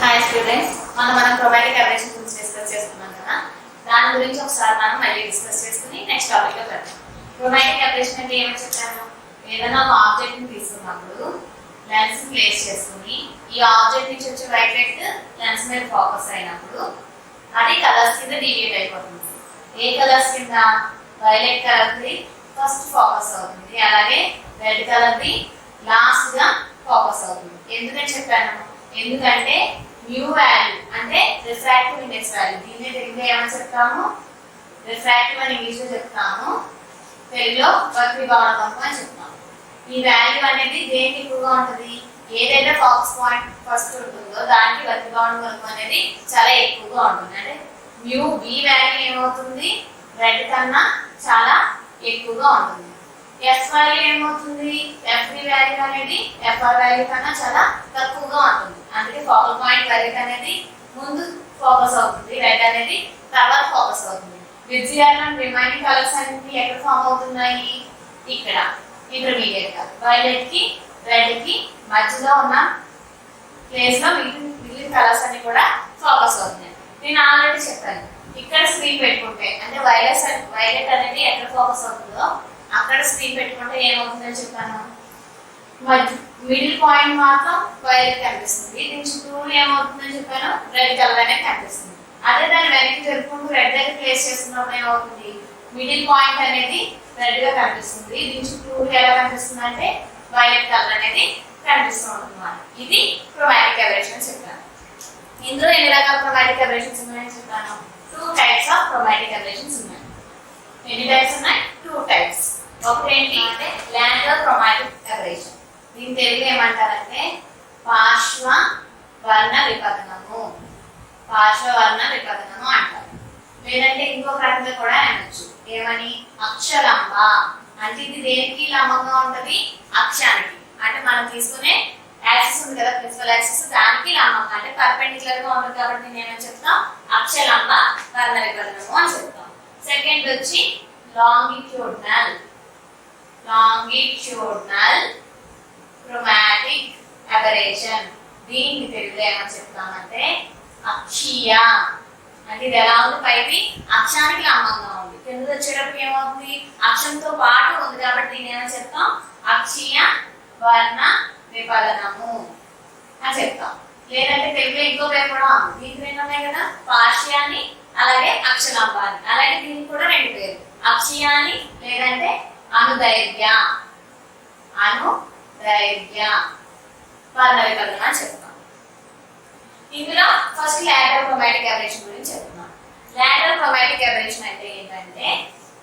Hi students, మనం chromatic aberration గురించి discuss చేస్తున్నాం కదా. దాని గురించి ఒకసారి మనం మళ్ళీ డిస్కస్ చేసుకుని నెక్స్ట్ టాపిక్ లో వెళ్దాం. క్రోమాటిక్ అబరేషన్ అంటే ఏమని చెప్పాను? ఏదైనా ఒక ఆబ్జెక్ట్ ని తీసుకున్నప్పుడు లెన్స్ ప్లేస్ చేసుకుని ఈ ఆబ్జెక్ట్ నుంచి వచ్చే వైట్ లైట్ లెన్స్ మీద ఫోకస్ అయినప్పుడు అది కలర్స్ కింద డీవియేట్ అయిపోతుంది. ఏ కలర్స్ కింద? Violet colour the first focus అవుతుంది, అలాగే రెడ్ కలర్ ది లాస్ట్ గా ఫోకస్ అవుతుంది. ఎందుకని చెప్పాను? ఎందుకంటే న్యూ వాల్యూ అంటే రిఫ్రాక్టివ్ ఇండెక్స్ వాల్యూ, దీన్ని తెలుగులో ఏమని చెప్తాము? రిఫ్రాక్టివ్ అని ఇంగ్లీష్ లో చెప్తాము, తెలుగులో వక్రీభవనకము అని చెప్తాము. ఈ వాల్యూ అనేది దేనికి ఎక్కువగా ఉంటుంది? ఏదైతే ఫోకస్ పాయింట్ ఫస్ట్ ఉంటుందో దానికి వక్రీభవనకము అనేది చాలా ఎక్కువగా ఉంటుంది. అంటే న్యూ బి వాల్యూ ఏమవుతుంది? రెడ్ కన్నా చాలా ఎక్కువగా ఉంటుంది. ఎఫ్ వాల్యూ ఏమవుతుంది? ఎఫ్ వాల్యూ అనేది ఎఫ్ఆర్ వాల్యూ కన్నా చాలా తక్కువగా ఉంటుంది. అందుకే ఫోకల్ పాయింట్ వైలెట్ అనేది ముందు ఫోకస్ అవుతుంది, రెడ్ అనేది తర్వాత ఫోకస్ అవుతుంది. విజిఆర్ అండ్ రిమైనింగ్ కలర్స్ అన్ని ఎక్కడ ఫామ్ అవుతున్నాయి? ఇక్కడ ఇంటర్మీడియట్ గా వైలెట్ కి రెడ్ కి మధ్యలో ఉన్న ప్లేస్ లో మిగిలిన కలర్స్ అన్ని కూడా ఫోకస్ అవుతున్నాయి. నేను ఆల్రెడీ చెప్పాను, ఇక్కడ స్క్రీన్ పెట్టుకుంటే అంటే వైలెట్ అనేది ఎక్కడ ఫోకస్ అవుతుందో అక్కడ స్క్రీన్ పెట్టుకుంటే ఏమవుతుందని చెప్పాను? మిడిల్ పాయింట్ మాత్రం వైలెట్ కనిపిస్తుంది, దీని చుట్టూ ఏమవుతుందని చెప్పాను? రెడ్ కలర్ అనేది కనిపిస్తుంది. అదే దాన్ని వెనక్కి జరుపుకుంటూ రెడ్ దగ్గర ప్లేస్ చేస్తున్నప్పుడు ఏమవుతుంది? మిడిల్ పాయింట్ అనేది రెడ్ గా కనిపిస్తుంది, దీని చుట్టూ ఎలా కనిపిస్తుంది అంటే వైలెట్ కలర్ అనేది కనిపిస్తూ ఉంటుంది. ఇది క్రోమాటిక్ అబరేషన్ అని చెప్పాను. ఇందులో ఎన్ని రకాల క్రోమాటిక్ అబరేషన్స్ ఉన్నాయని చెప్పాను? 2 types ఆఫ్ క్రోమాటిక్ అబరేషన్స్ ఉన్నాయి. ఎన్ని టైప్స్ ఉన్నాయి? 2 types. ఒకటి ఏంటి అంటే లాండర్ క్రోమాటిక్ అబరేషన్. దీని తెలుగు ఏమంటారంటే పార్శ్వ వర్ణ విపథనము, పార్శ్వ వర్ణ విపథనము అంటారు. లేదంటే ఇంకొక రకంగా కూడా అనొచ్చు, ఏమని? అక్షలంబ. అంటే ఇది దేనికి లంబంగా ఉంటది? అక్షానికి. అంటే మనం తీసుకునే యాక్సిస్ ఉంది కదా, ప్రిన్సిపల్ యాక్సిస్, దానికి లంబంగా అంటే పర్పెండిక్యులర్ గా ఉంటుంది. కాబట్టి నేను ఏమని చెప్తాం? అక్షలంబ వర్ణ విపథనము అని చెప్తాం. సెకండ్ వచ్చి లాంగిట్యూడినల్, లాంగిట్యూడినల్ క్రోమాటిక్ అబరేషన్. దీనికి తెలుగులో ఏమని చెప్తామంటే అక్షీయ. అంటే ఇది ఎలా ఉంది? పైకి అక్షానికి లంబంగా ఉంది, కింద వచ్చేటప్పుడు ఏమవుతుంది? అక్షంతో పాటు ఉంది కాబట్టి దీన్ని ఏమని చెప్తాం? అక్షీయ వర్ణ విపథనము అని చెప్తాం. లేదంటే తెలుగులో ఇంకో పేరు కూడా ఉంది, దీనికి 2 ఉన్నాయి కదా, పార్శ్యాన్ని అలాగే అక్షలంబాన్ని. అలాగే దీనికి కూడా 2 పేర్లు, అక్షీయాన్ని లేదంటే అనుదైర్ఘ్య, అనుదైర్ఘ్య వర్ణ విపథనం అని చెప్తాం. ఇందులో ఫస్ట్ లాటరల్ క్రోమాటిక్ అబరేషన్ గురించి చెప్తున్నాం. లాటరల్ క్రోమాటిక్ అబరేషన్ అంటే ఏంటంటే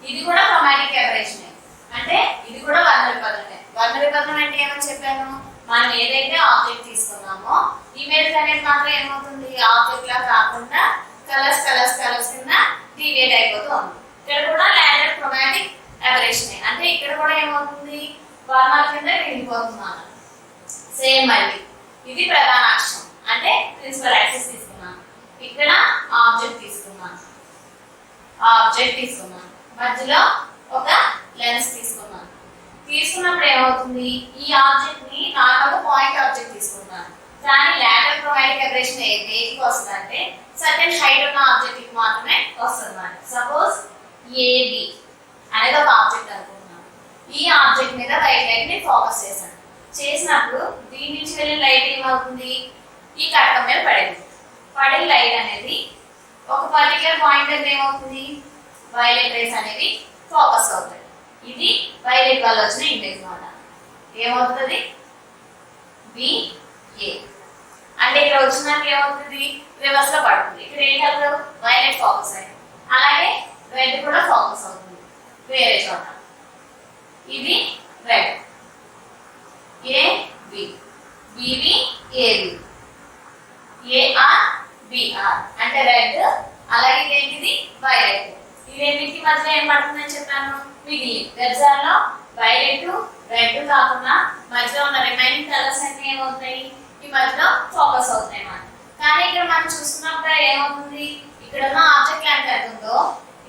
ఇది కూడా క్రోమాటిక్ అబరేషన్, అంటే ఇది కూడా వర్ణ విపథనమే. వర్ణ విపథనం అంటే ఏమని చెప్పాను? మనం ఏదైతే ఆబ్జెక్ట్ తీసుకున్నామో ఇమేజ్ అనేది మాత్రం ఏమవుతుంది? ఆబ్జెక్ట్ లా కాకుండా కలర్స్ కలర్స్ కలర్స్ కింద డీవియేట్ అయిపోతూ ఉంది. ఇక్కడ కూడా లాటరల్ క్రోమాటిక్ అబరేషన్, అంటే ఇక్కడ కూడా ఏమవుతుంది? వర్ణాల కింద విడిపోతున్నాను. సేమ్ మళ్ళీ ఇది ప్రధాన అక్షం అంటే ప్రిన్సిపల్ యాక్సిస్ తీసుకున్నాను, ఇక్కడ ఆబ్జెక్ట్ తీసుకున్నాను, ఆబ్జెక్ట్ తీసుకున్నాను, మధ్యలో ఒక లెన్స్ తీసుకున్నాను. తీసుకున్నప్పుడు ఏమవుతుంది? ఈ ఆబ్జెక్ట్ ని నార్మల్ పాయింట్ ఆబ్జెక్ట్ తీసుకున్నాను, కానీ లాటరల్ క్రోమాటిక్ అబరేషన్ దేనికి వస్తుంది అంటే సర్టెన్ హైట్ ఉన్న ఆబ్జెక్ట్ కి మాత్రమే వస్తుంది. సపోజ్ ఏబి అనేది ఒక ఆబ్జెక్ట్ అనుకుంటున్నాను. ఈ ఆబ్జెక్ట్ మీద వైట్ లైట్ ని ఫోకస్ చేశాను. చేసినప్పుడు దీని నుంచి వెళ్ళిన లైట్ ఏమవుతుంది? ఈ కటకం మీద పడింది. పడిన లైట్ అనేది ఒక పర్టికులర్ పాయింట్ దగ్గర ఏమవుతుంది? వైలెట్ రేస్ అనేవి ఫోకస్ అవుతాయి. ఇది వైలెట్ వల్ల వచ్చిన ఇమేజ్ మాట. ఏమవుతుంది? బిఏ అంటే ఇక్కడ వచ్చినాక ఏమవుతుంది? రివర్స్ లో పడుతుంది. ఇక్కడ ఏం కలరు? వైలెట్ ఫోకస్ అయింది, అలాగే రెడ్ కూడా ఫోకస్ అవుతుంది వేరే చోట. ఇది red, AB, BB, AB, AR, BR అంటే రెడ్, అలాగే ఇదేంటిది? వైలెట్. ఈ రెండింటి మధ్యలో ఏం పడుతుందని చెప్పాను? మిగిలి వెబ్జార్ లో వైలెట్ రెడ్ కాకుండా మధ్యలో ఉన్న రిమైనింగ్ కలర్స్ అన్ని ఏమవుతాయి? ఈ మధ్యలో ఫోకస్ అవుతాయి అన్నమాట. కానీ ఇక్కడ మనం చూస్తున్నప్పుడు ఏమవుతుంది? ఇక్కడ ఉన్న ఆబ్జెక్ట్ ఎంత ఉందో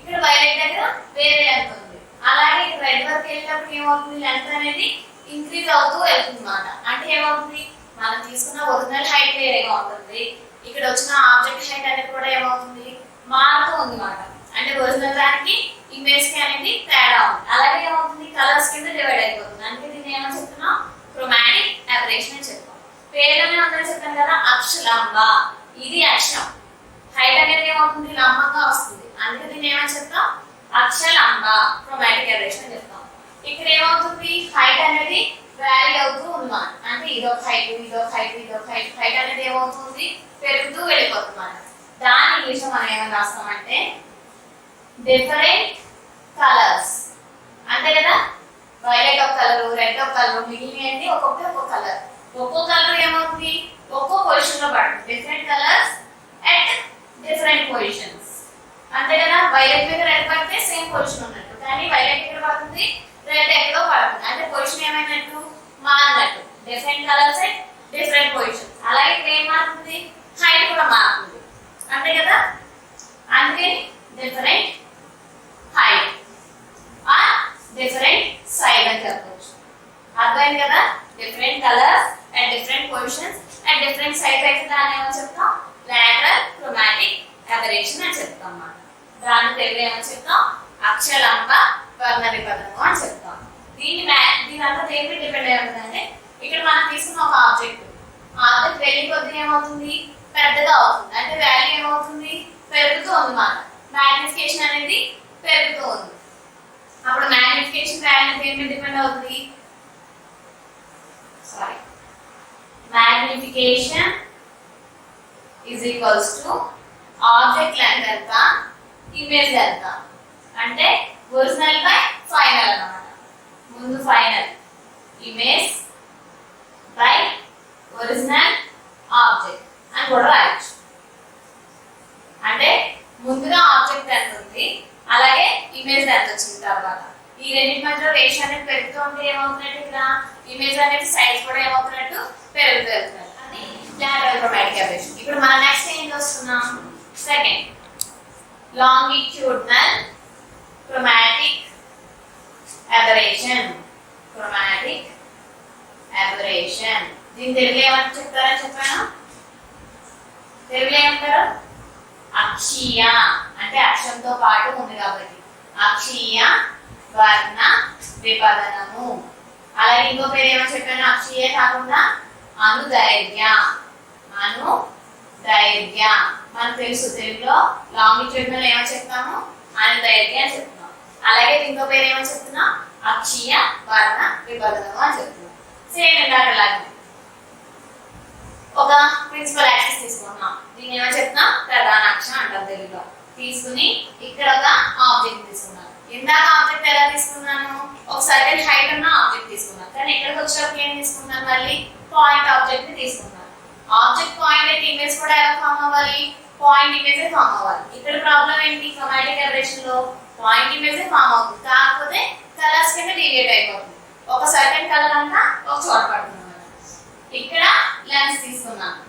ఇక్కడ వైలెట్ దగ్గర వేరే ఎంత ఉంది. అలాగే రెడ్ వరకు వెళ్ళేటప్పుడు ఏమవుతుంది? లెంత్ అనేది ఇంక్రీజ్ అవుతూ వెళ్తుంది అన్నమాట. అంటే ఏమవుతుంది? మనం తీసుకున్న ఒరిజినల్ హైట్ వేరేగా ఉంటుంది, ఇక్కడ వచ్చిన ఆబ్జెక్ట్ హైట్ అనేది కూడా ఏమవుతుంది మారుతూ ఉంది మాట. అంటే ఒరిజినల్ దానికి ఇమేజ్ కి అనేది తేడా ఉంది. అలాగే ఏమవుతుంది కలర్స్ కింద డివైడ్ అయిపోతుంది. అంటే దీన్ని ఏమని చెప్తున్నాం క్రోమాటిక్ అబరేషన్ అని చెప్తాం. పేరులోనే ఉందని చెప్పాను కదా అక్షలంబ, ఇది అక్షం, హైట్ అనేది ఏమవుతుంది లంబంగా వస్తుంది. అందుకే దీన్ని ఏమని చెప్తాం అక్షలంబ క్రోమాటిక్ అబరేషన్ అని చెప్తాం. ఇక్కడ ఏమవుతుంది హైట్ అనేది వ్యారీ అవుతూ ఉంది. అంటే ఇదొక హైట్ ఇదొక హైట్ ఇదొక హైట్, హైట్ అనేది ఏమవుతుంది పెరుగుతూ వెళ్ళిపోతుంది అన్నమాట. దాని ఇంగ్లీష్ లో మనం ఏమని రాస్తామంటే డిఫరెంట్ కలర్స్. అంతే కదా, వైలెట్ ఒక కలర్, రెడ్ ఒక కలర్, మిగిలినవి ఒక్కొక్కటి ఒక్కొక్క కలర్. ఒక్కో కలర్ ఏమవుతుంది ఒక్కో పొజిషన్ లో పడుతుంది. Different colours at different positions. అంతే కదా, వైలెట్ మీద రెడ్ పడితే సేమ్ పొజిషన్ ఉన్నట్టు, కానీ వైలెట్ ఎక్కడ పడుతుంది రెడ్ ఎక్కడో పడుతుంది. అంటే పొజిషన్ ఏమైనట్టు మారినట్టు. Different colours at different positions. అలాగే ఇక్కడ ఏం మారుతుంది హైట్ కూడా మారుతుంది. అంతే కదా, అందుకే different height or different size అని చెప్పవచ్చు. అర్థమైంది కదా, different colours and different positions and different size అయితే దాన్ని ఏమని చెప్తాం లాటరల్ క్రోమాటిక్ అబరేషన్ అని చెప్తాం అన్నమాట. దాని తెలుగులో ఏమని చెప్తాం అక్షలంబ వర్ణ విపదనము అని చెప్తాం. దీనంతా దేని డిపెండ్ అయి ఉంటుందంటే ఇక్కడ మనం తీసుకున్న ఒక ఆబ్జెక్ట్ వెళ్ళి కొద్దిగా ఏమవుతుంది పెద్దగా అవుతుంది. అంటే వాల్యూ ఏమవుతుంది పెరుగుతూ ఉంది మాట. మ్యాగ్నిఫికేషన్ అనేది పెరుగుతూ ఉంది. అప్పుడు మ్యాగ్నిఫికేషన్ వాల్యూ దేని డిపెండ్ అవుతుంది magnification is equals to object length ఎంత ఇమేజ్ ఎంత. అంటే ఒరిజినల్ బై ఫైనల్ అన్నమాట. ముందు final image by original object అని కూడా రాయొచ్చు. అంటే ముందుగా ఆబ్జెక్ట్ ఎంత ఉంది, అలాగే ఇమేజ్ ఎంత వచ్చిన తర్వాత ఈ రెండింటి మధ్యలో రేషియో అనేది పెరుగుతూ ఉంటే ఏమవుతున్నట్టు ఇక్కడ ఇమేజ్ అనేది సైజ్ కూడా ఏమవుతున్నట్టు పెరుగుతూ వెళ్తున్నట్టు. అది లాటరల్ క్రోమాటిక్ అబరేషన్. ఇప్పుడు మనం నెక్స్ట్ ఏం చూస్తున్నాం second longitudinal chromatic aberration. Chromatic aberration దీని తెలుగులో ఏమని చెప్తారని చెప్పాను. తెలుగులో ఏమంటారు అక్షీయ, అంటే అక్షంతో పాటు ఉంది కాబట్టి అక్షీయ వర్ణ విపదనము. అలాగే ఇంకో పేరు ఏమని చెప్పాను అక్షీయ కాకుండా అనుదైర్ఘ్య. అనుదైర్ఘ్య మనకు తెలుసు తెలుగులో లాంగిట్యూడినల్ ఏమని చెప్తాము అనుదైర్ఘ్య అని చెప్తున్నాం. అలాగే ఇంకో పేరు ఏమని చెప్తున్నాం అక్షీయ వర్ణ విపదనము అని చెప్తున్నాం. సేమ్ ఇందాకలాగే ఒక ప్రిన్సిపల్ యాక్సిస్ తీసుకున్నాం. దీన్ని ఏమని చెప్తున్నాం ప్రధాన అక్షం అంటాం తెలుగులో. తీసుకుని ఇక్కడ ఒక ఆబ్జెక్ట్ తీసుకున్నాం. ఇందాక ఆబ్జెక్ట్ ఎలా తీసుకున్నాను ఒక సర్టెన్ హైట్ ఉన్న ఆబ్జెక్ట్ తీసుకున్నాను, కానీ ఇక్కడికి వచ్చేటప్పుడు ఏం తీసుకున్నాను మళ్ళీ పాయింట్ ఆబ్జెక్ట్ ని తీసుకున్నాను. ఆబ్జెక్ట్ పాయింట్ అయితే ఇమేజ్ కూడా ఎలా ఫామ్ అవ్వాలి పాయింట్ ఇమేజ్ ఫామ్ అవ్వాలి. ఇక్కడ ప్రాబ్లం ఏంటి క్రోమాటిక్ అబరేషన్ లో పాయింట్ ఇమేజ్ ఫామ్ అవుతుంది, కాకపోతే కలర్స్ కింద డీవియేట్ అయిపోతుంది. ఒక సర్టెన్ కలర్ అంతా ఒక చోట పడుతుంది. ఇక్కడ లెన్స్ తీసుకున్నాను,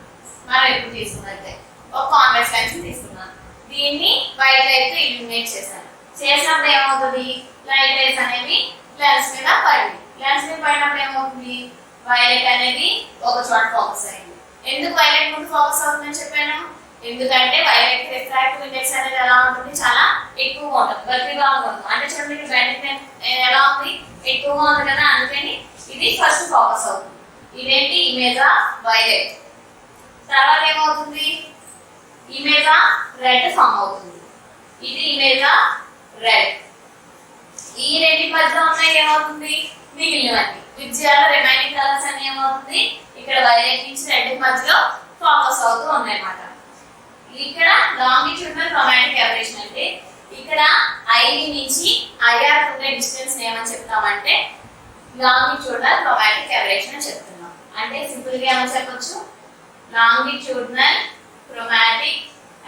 మనం ఎప్పుడు తీసుకున్నట్టే ఒక కాన్వెక్స్ లెన్స్ తీసుకున్నాను. దీన్ని వైట్ లైట్ తో ఇల్యూమినేట్ చేశాను. చేసినప్పుడు ఏమవుతుంది లైట్ రేస్ అనేవి లెన్స్ మీద పడింది. లెన్స్ మీద పడినప్పుడు ఏమవుతుంది వైలెట్ అనేది ఒక చోట ఫోకస్ అయింది. ఎందుకు వైలెట్ ముందు ఫోకస్ అవుతుందని చెప్పాను, ఎందుకంటే వైలెట్ రిఫ్రాక్టివ్ ఇండెక్స్ అనేది ఎలా ఉంటుంది చాలా ఎక్కువగా ఉంటుంది, గట్టిగా ఉంటుంది. అంటే చూడండి బ్రైట్నెస్ ఎలా ఉంది ఎక్కువగా ఉంది కదా, అందుకని ఇది ఫస్ట్ ఫోకస్ అవుతుంది. ఇదేంటి ఇమేజ్ ఆఫ్ వైలెట్. తర్వాత ఏమవుతుంది ఇమేజ్ ఆఫ్ రెడ్ ఫామ్ అవుతుంది. ఇది ఇమేజ్ ఆఫ్ రెడ్. ఈ రెండింటి మధ్యలో ఉన్నాయి ఏమవుతుంది మిగిలినవన్నీ విద్యాల రిమైనింగ్ కలర్స్ అన్ని ఏమవుతుంది ఇక్కడ వైలెట్ నుంచి రెడ్ మధ్యలో ఫోకస్ అవుతూ ఉన్నాయి అన్నమాట. ఇక్కడ లాంగిట్యూడినల్ క్రోమాటిక్ అబరేషన్ అంటే ఇక్కడ ఐడి నుంచి ఐఆర్ ఉండే డిస్టెన్స్ ఏమని చెప్తామంటే లాంగిట్యూడినల్ క్రోమాటిక్ అబరేషన్ అని చెప్తున్నాం. అంటే సింపుల్ గా ఏమని చెప్పొచ్చు longitudinal chromatic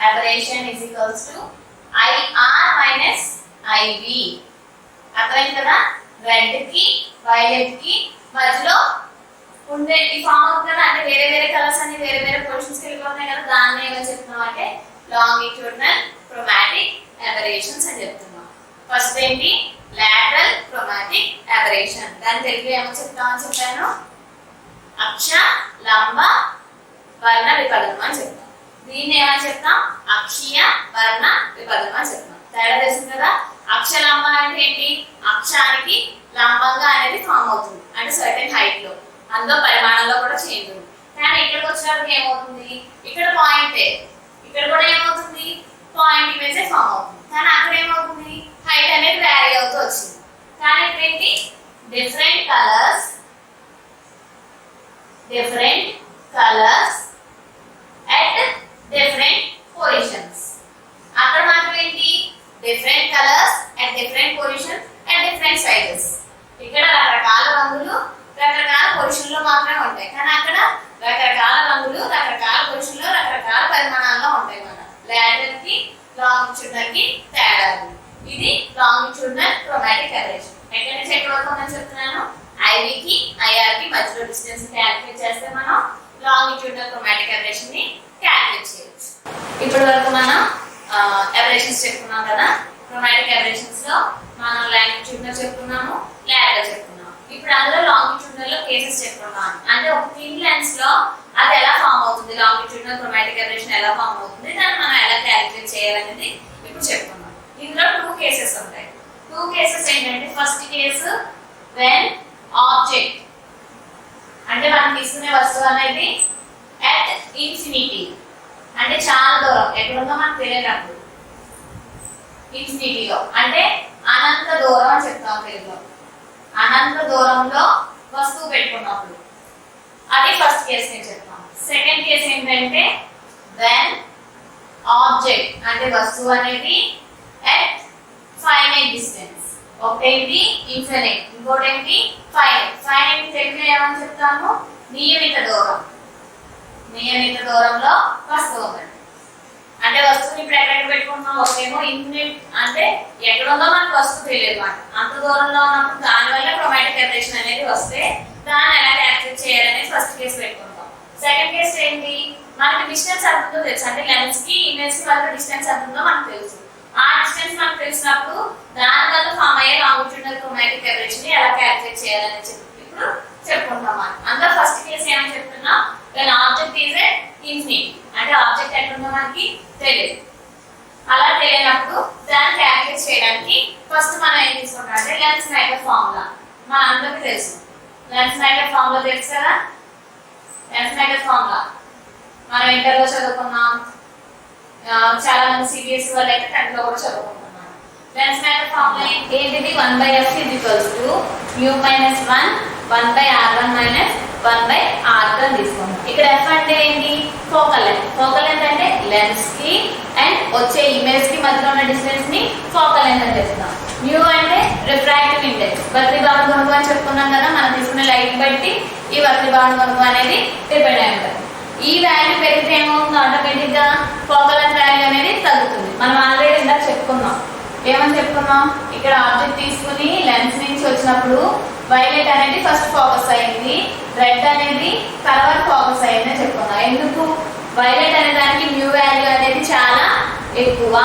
aberration is equals to IR minus IV. అర్థమైంది కదా, రెడ్ కి వైలెట్ కి మధ్యలో ఉండే ఈ ఫామ్ అవుతుంది కదా, అంటే వేరే వేరే కలర్స్ అన్ని వేరే వేరే పొజిషన్స్ కి వెళ్ళిపోతున్నాయి కదా, దాన్ని ఏమని చెప్తున్నాం అంటే లాంగిట్యూడినల్ క్రోమాటిక్ అబరేషన్స్ అని చెప్తున్నాం. ఫస్ట్ ఏంటి లాటరల్ క్రోమాటిక్ అబరేషన్, దాని తెలుగులో ఏమని చెప్తామని చెప్పాను అక్ష లంబ వర్ణ విపదనం అని చెప్తాం. దీన్ని ఏమని చెప్తాం? అక్షీయ వర్ణ విపగమ అని చెప్తాం. తేడా తెలిసింది కదా. అక్షలంబ అంటే ఏంటి? అక్షానికి లంబంగా అనేది ఫామ్ అవుతుంది, అంటే సర్టెన్ హైట్ లో, అందులో పరిమాణంలో కూడా చేంజ్ ఉంది. కానీ ఇక్కడికి వచ్చినప్పుడు ఏమవుతుంది? ఇక్కడ పాయింట్, ఇక్కడ కూడా ఏమవుతుంది? పాయింట్ ఇమేజ్ ఫామ్ అవుతుంది. కానీ అక్కడ ఏమవుతుంది? హైట్ అనేది వ్యారీ అవుతూ వచ్చింది. కానీ ఇక్కడ ఏంటి? Different colours at different positions. అక్కడ మాత్రం ఏంటి? Different colours at different positions at different sizes. ఇక్కడ రకరకాల రంగులు రకరకాల పొజిషన్ లో మాత్రమే ఉంటాయి. కానీ అక్కడ రకరకాల రంగులు రకరకాల పొజిషన్ లో రకరకాల పరిమాణాల్లో ఉంటాయి. మన లాటరల్ కి లాంగిట్యూడినల్ కి తేడా. ఇది లాంగిట్యూడినల్ క్రోమాటిక్ అబరేషన్. ఎక్కడి నుంచి ఎక్కడ వరకు నేను చెప్తున్నాను? ఐవి కి ఐఆర్ కి మధ్యలో డిస్టెన్స్ క్యాలిక్యులేట్ చేస్తే మనం లాంగిట్యూడినల్ క్రోమాటిక్ అబరేషన్ ని క్యాలిక్యులేట్ చేయొచ్చు. ఇప్పటి వరకు మనం అబరేషన్స్ చెప్పుకున్నాం కదా. క్రోమాటిక్ అబరేషన్స్ లో మనం లాంగిట్యూడినల్ చెప్పుకున్నాము, లాటరల్ చెప్పుకున్నాము. ఇప్పుడు అందులో లాంగిట్యూడినల్ లో కేసెస్ చెప్పుకున్నాం. అంటే ఒక థిన్ లెన్స్ లో అది ఎలా ఫామ్ అవుతుంది, లాంగిట్యూడినల్ క్రోమాటిక్ అబరేషన్ ఎలా ఫామ్ అవుతుంది, దాన్ని మనం ఎలా క్యాలిక్యులేట్ చేయాలనేది ఇప్పుడు చెప్పుకున్నాం. ఇందులో 2 కేసెస్ ఉంటాయి. 2 కేసెస్ ఏంటంటే, ఫస్ట్ కేసు వెన్ ఆబ్జెక్ట్ అంటే మనం తీసుకునే వస్తువు అనేది at infinity అంటే చాలా దూరం, ఎక్కడుందో మనకు తెలియనప్పుడు, ఇన్ఫినిటీలో అంటే అనంత దూరం అని చెప్తాం తెలుగులో. అనంత దూరంలో వస్తువు పెట్టుకున్నప్పుడు అది ఫస్ట్ కేసు నేను చెప్తాం. సెకండ్ కేసు ఏంటంటే వెన్ ఆబ్జెక్ట్ అంటే వస్తువు అనేది at finite distance. ఒకటేంటి ఇన్ఫినిట్, ఇంకోటేంటి ఫైనైట్. ఫైనైట్ తెలుగులో ఏమని చెప్తాము? నియమిత దూరం. నియమిత దూరంలో వస్తువు ఉంది అంటే వస్తువుని ఇప్పుడు ఎక్కడికి పెట్టుకుంటున్నాం? ఒకటేమో ఇన్ఫినిట్ అంటే ఎక్కడ ఉందో మనకు వస్తువు తెలియదు మాట. అంత దూరంలో ఉన్నప్పుడు దానివల్ల క్రోమాటిక్ అబరేషన్ అనేది వస్తే దాన్ని ఎలా క్యాలిక్యులేట్ చేయాలనేది ఫస్ట్ కేసు పెట్టుకుంటాం. సెకండ్ కేసు ఏంటి? మనకి డిస్టెన్స్ ఎంత ఉందో తెలుసు, అంటే లెన్స్ కి ఇమేజ్ కి వరకు డిస్టెన్స్ ఎంత ఉందో మనకు తెలుసు. ఆ డిస్టెన్స్ మనకు తెలిసినప్పుడు దాని వల్ల ఫామ్ అయ్యే లాంగిట్యూడినల్ క్రోమాటిక్ అబరేషన్ ని ఎలా క్యాలిక్యులేట్ చేయాలని ఇప్పుడు చెప్పుకుంటాం. అందులో ఫస్ట్ కేసు ఏమని చెప్తున్నాం? when object is at infinity అంటే ఆబ్జెక్ట్ ఎక్కడుందో మనకి తెలియదు. అలా తెలియనప్పుడు దాన్ని క్యాలిక్యులేట్ చేయడానికి ఫస్ట్ మనం ఏం తీసుకుంటాం అంటే లెన్స్ మేకర్ ఫార్ములా. మన అందరికీ తెలుసు లెన్స్ మేకర్ ఫార్ములా తెలుసు కదా. లెన్స్ మేకర్ ఫార్ములా మనం ఇంటర్లో చదువుకున్నాం, చాలా మంది సిబిఎస్ఈ వాళ్ళు అయితే 10th లో కూడా చదువుకుంటున్నాం. లెన్స్ మేకర్ ఫార్ములా ఏంటిది? 1/f mu minus 1/r1 1/r2 తీసుకుంటాం. ఇక్కడ f అంటే ఏంటి? Focal length. ఫోకల్ లెంత్ అంటే లెన్స్ కి అండ్ వచ్చే ఇమేజ్ కి మధ్యలో ఉన్న డిస్టెన్స్ ని ఫోకల్ లెంత్ అని చెప్తాం. మ్యూ అంటే రిఫ్రాక్టివ్ ఇండెక్స్, వక్రీభవన గుణకం అని చెప్పుకున్నాం కదా. మనం తీసుకునే లైట్ బట్టి ఈ వక్రీభవన గుణకం అనేది డిపెండ్ అయి ఉంటుంది. ఈ వాల్యూ పెరిగితే ఏమవుతుంది? ఆటోమేటిక్ గా ఫోకల్ లెంత్ వాల్యూ అనేది తగ్గుతుంది. మనం ఆల్రెడీ ఇందాక చెప్పుకున్నాం. ఏమని చెప్పుకున్నాం? ఇక్కడ ఆబ్జెక్ట్ తీసుకుని లెన్స్ నుంచి వచ్చినప్పుడు వైలెట్ అనేది ఫస్ట్ ఫోకస్ అయింది, రెడ్ అనేది తర్వాత ఫోకస్ అయింది అని చెప్పుకున్నాం. ఎందుకు? వైలెట్ అనే దానికి మ్యూ వాల్యూ అనేది చాలా ఎక్కువ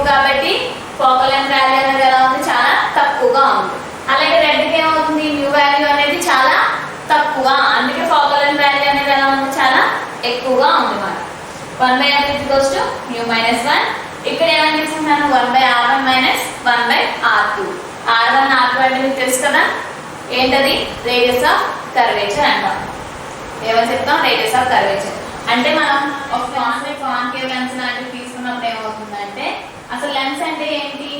కాబట్టి ఫోకల్ లెంత్ వాల్యూ అనేది ఎలా ఉంది? చాలా తక్కువగా ఉంది. అలాగే రెడ్కి ఏమవుతుంది? మ్యూ వాల్యూ అనేది చాలా తక్కువ, అందుకే ఫోకల్ లెంత్ వాల్యూ అనేది ఎలా ఉంది? చాలా ఎక్కువగా ఉంది. మనం 1/f mu minus 1. ఇక్కడ ఏమని తీసుకుంటాను? 1/r1 1/r2. r1 r2 అంటే మీకు తెలుసు కదా, ఏంటది? రేడియస్ ఆఫ్ కర్వేచర్ అంటాం. ఏమని చెప్తాం? Radius of curvature. అంటే మనం ఒక కాన్కేవ్ లెన్స్ లాంటివి తీసుకున్నప్పుడు ఏమవుతుందంటే, అసలు లెన్స్ అంటే ఏంటి?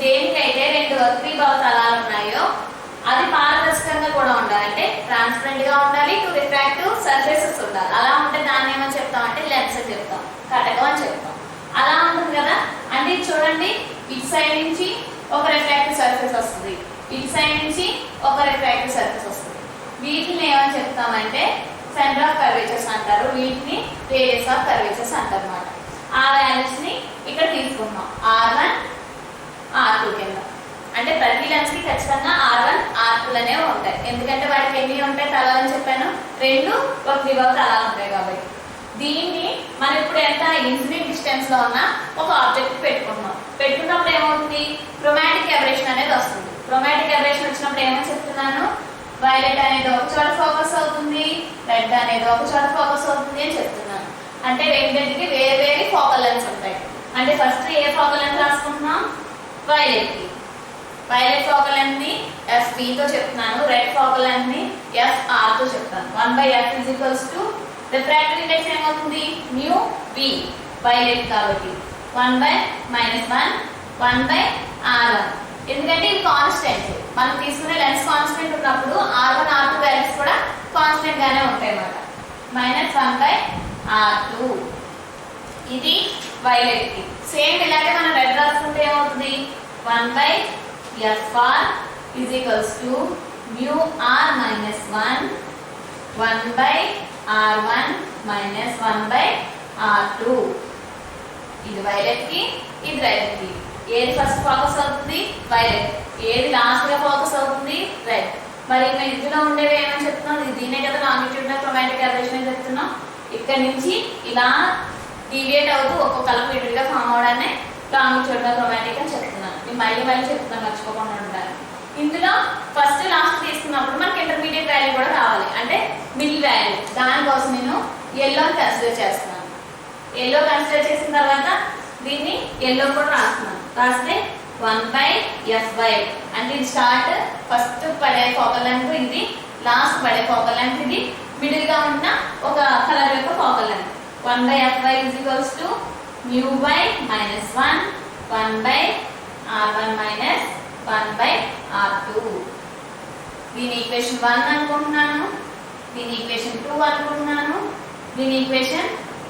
దేనికైతే 2 వక్రీభవ తలాలు ఉన్నాయో అది పారదర్శకంగా కూడా ఉండాలి, అంటే ట్రాన్స్పరెంట్ గా ఉండాలి, 2 రిఫ్రాక్టివ్ సర్ఫేసెస్ ఉండాలి. అలా ఉంటే దాన్ని ఏమని చెప్తాం అంటే లెన్స్ అని చెప్తాం, కటకం అని చెప్తాం. అలా ఉంటుంది కదా. అంటే చూడండి, ఇటు సైడ్ నుంచి ఒక రిఫ్రాక్టివ్ సర్ఫేస్ వస్తుంది, ఇటు సైడ్ నుంచి ఒక రిఫ్రాక్టివ్ సర్ఫేస్ వస్తుంది. వీటిని ఏమని చెప్తామంటే సెంటర్ ఆఫ్ కర్వేచర్స్ అంటారు, వీటిని రేడియస్ ఆఫ్ కర్వేచర్స్ అంటారు అన్నమాట. ఆ వాల్యూస్ ని ఇక్కడ తీసుకున్నాం r1 r2 కింద. అంటే ప్రతి లెన్స్ కి ఖచ్చితంగా r1 r2 అనేవి ఉంటాయి, ఎందుకంటే వాటికి ఎన్ని ఉంటాయి తలాలని చెప్పాను? 2 వక్రీభవ తలాలు ఉంటాయి కాబట్టి. దీన్ని మనం ఇప్పుడు ఎంత ఇన్ఫినిట్ డిస్టెన్స్ లో ఉన్న ఒక ఆబ్జెక్ట్ పెట్టుకున్నాం. పెట్టుకున్నప్పుడు ఏమవుతుంది? క్రోమాటిక్ అబరేషన్ అనేది వస్తుంది. క్రోమాటిక్ అబరేషన్ వచ్చినప్పుడు ఏమని చెప్తున్నాను? వైలెట్ అనేది ఒక చోట ఫోకస్ అవుతుంది, రెడ్ అనేది ఒక చోట ఫోకస్ అవుతుంది అని చెప్తున్నాను. అంటే రెండింటికి వేరే వేరే ఫోకల్ లెంగ్త్స్ ఉంటాయి. అంటే ఫస్ట్ ఏ ఫోకల్ లెంగ్త్ రాసుకుంటున్నాం? వైలెట్ కి. వైలెట్ ఫోకల్ లెంగ్త్ ని FB తో చెప్తున్నాను, రెడ్ ఫోకల్ లెంగ్త్ ని FR తో చెప్తాను. 1/f రిఫ్రాక్టివ్ ఇండెక్స్ ఏమవుతుంది? మ్యూ V వైలెట్ కాబట్టి 1/-1/R1. ఎందుకంటే ఇది కాన్స్టెంట్, మనం తీసుకునే లెన్స్ కాన్స్టెంట్ ఉన్నప్పుడు R1 R2 వాల్యూస్ కూడా కాన్స్టెంట్ గానే ఉంటాయి అన్నమాట. -1/R2 ఇది వైలెట్ కి. సేమ్ ఇలాగే మనం రెడ్ రాసుకుంటే ఏమవుతుంది? 1/FR µR -1 1/R1 -1/R2. ఇది వైలెట్ కి, ఇది రెడ్ కి. ఏది ఫస్ట్ ఫోకస్ అవుతుంది? వైలెట్. ఏది లాస్ట్ గా ఫోకస్ అవుతుంది? రెడ్. మరి ఇందులో ఉండేవి ఏమని చెప్తున్నాం? దీనే కదా లాంగిట్యూడినల్ క్రోమాటిక్ అబరేషన్ అని చెప్తున్నాం. ఇక్కడ నుంచి ఇలా డీవియేట్ అవుతూ ఒక్కొక్క కలర్ విడిగా ఫామ్ అవడాన్ని లాంగిట్యూడినల్ క్రోమాటిక్ అని చెప్తున్నాను. నేను మళ్ళీ చెప్తున్నాను మర్చిపోకుండా ఉంటాను. ఇందులో ఫస్ట్ లాస్ట్ తీసుకున్నప్పుడు మనకి ఇంటర్మీడియట్ వాల్యూ కూడా కావాలి, అంటే మిడిల్ వాల్యూ. దానికోసం నేను ఎల్లో కన్సిడర్ చేస్తున్నాను. ఎల్లో కన్సిడర్ చేసిన తర్వాత దీన్ని ఎల్లో కూడా రాస్తున్నాను. రాస్తే 1/FY అంటే ఇది స్టార్ట్ ఫస్ట్ పడే ఫోకల్ లెంగ్త్ ఇది, లాస్ట్ పడే ఫోకల్ లెంగ్త్ ఇది, మిడిల్ గా ఉన్న ఒక కలర్ యొక్క focal length. 1/FY µY -1 1/R1 -1/R2. దీని ఈక్వేషన్ 1 అనుకుంటున్నాను, దీని ఈక్వేషన్ 2 అనుకుంటున్నాను, దీని ఈక్వేషన్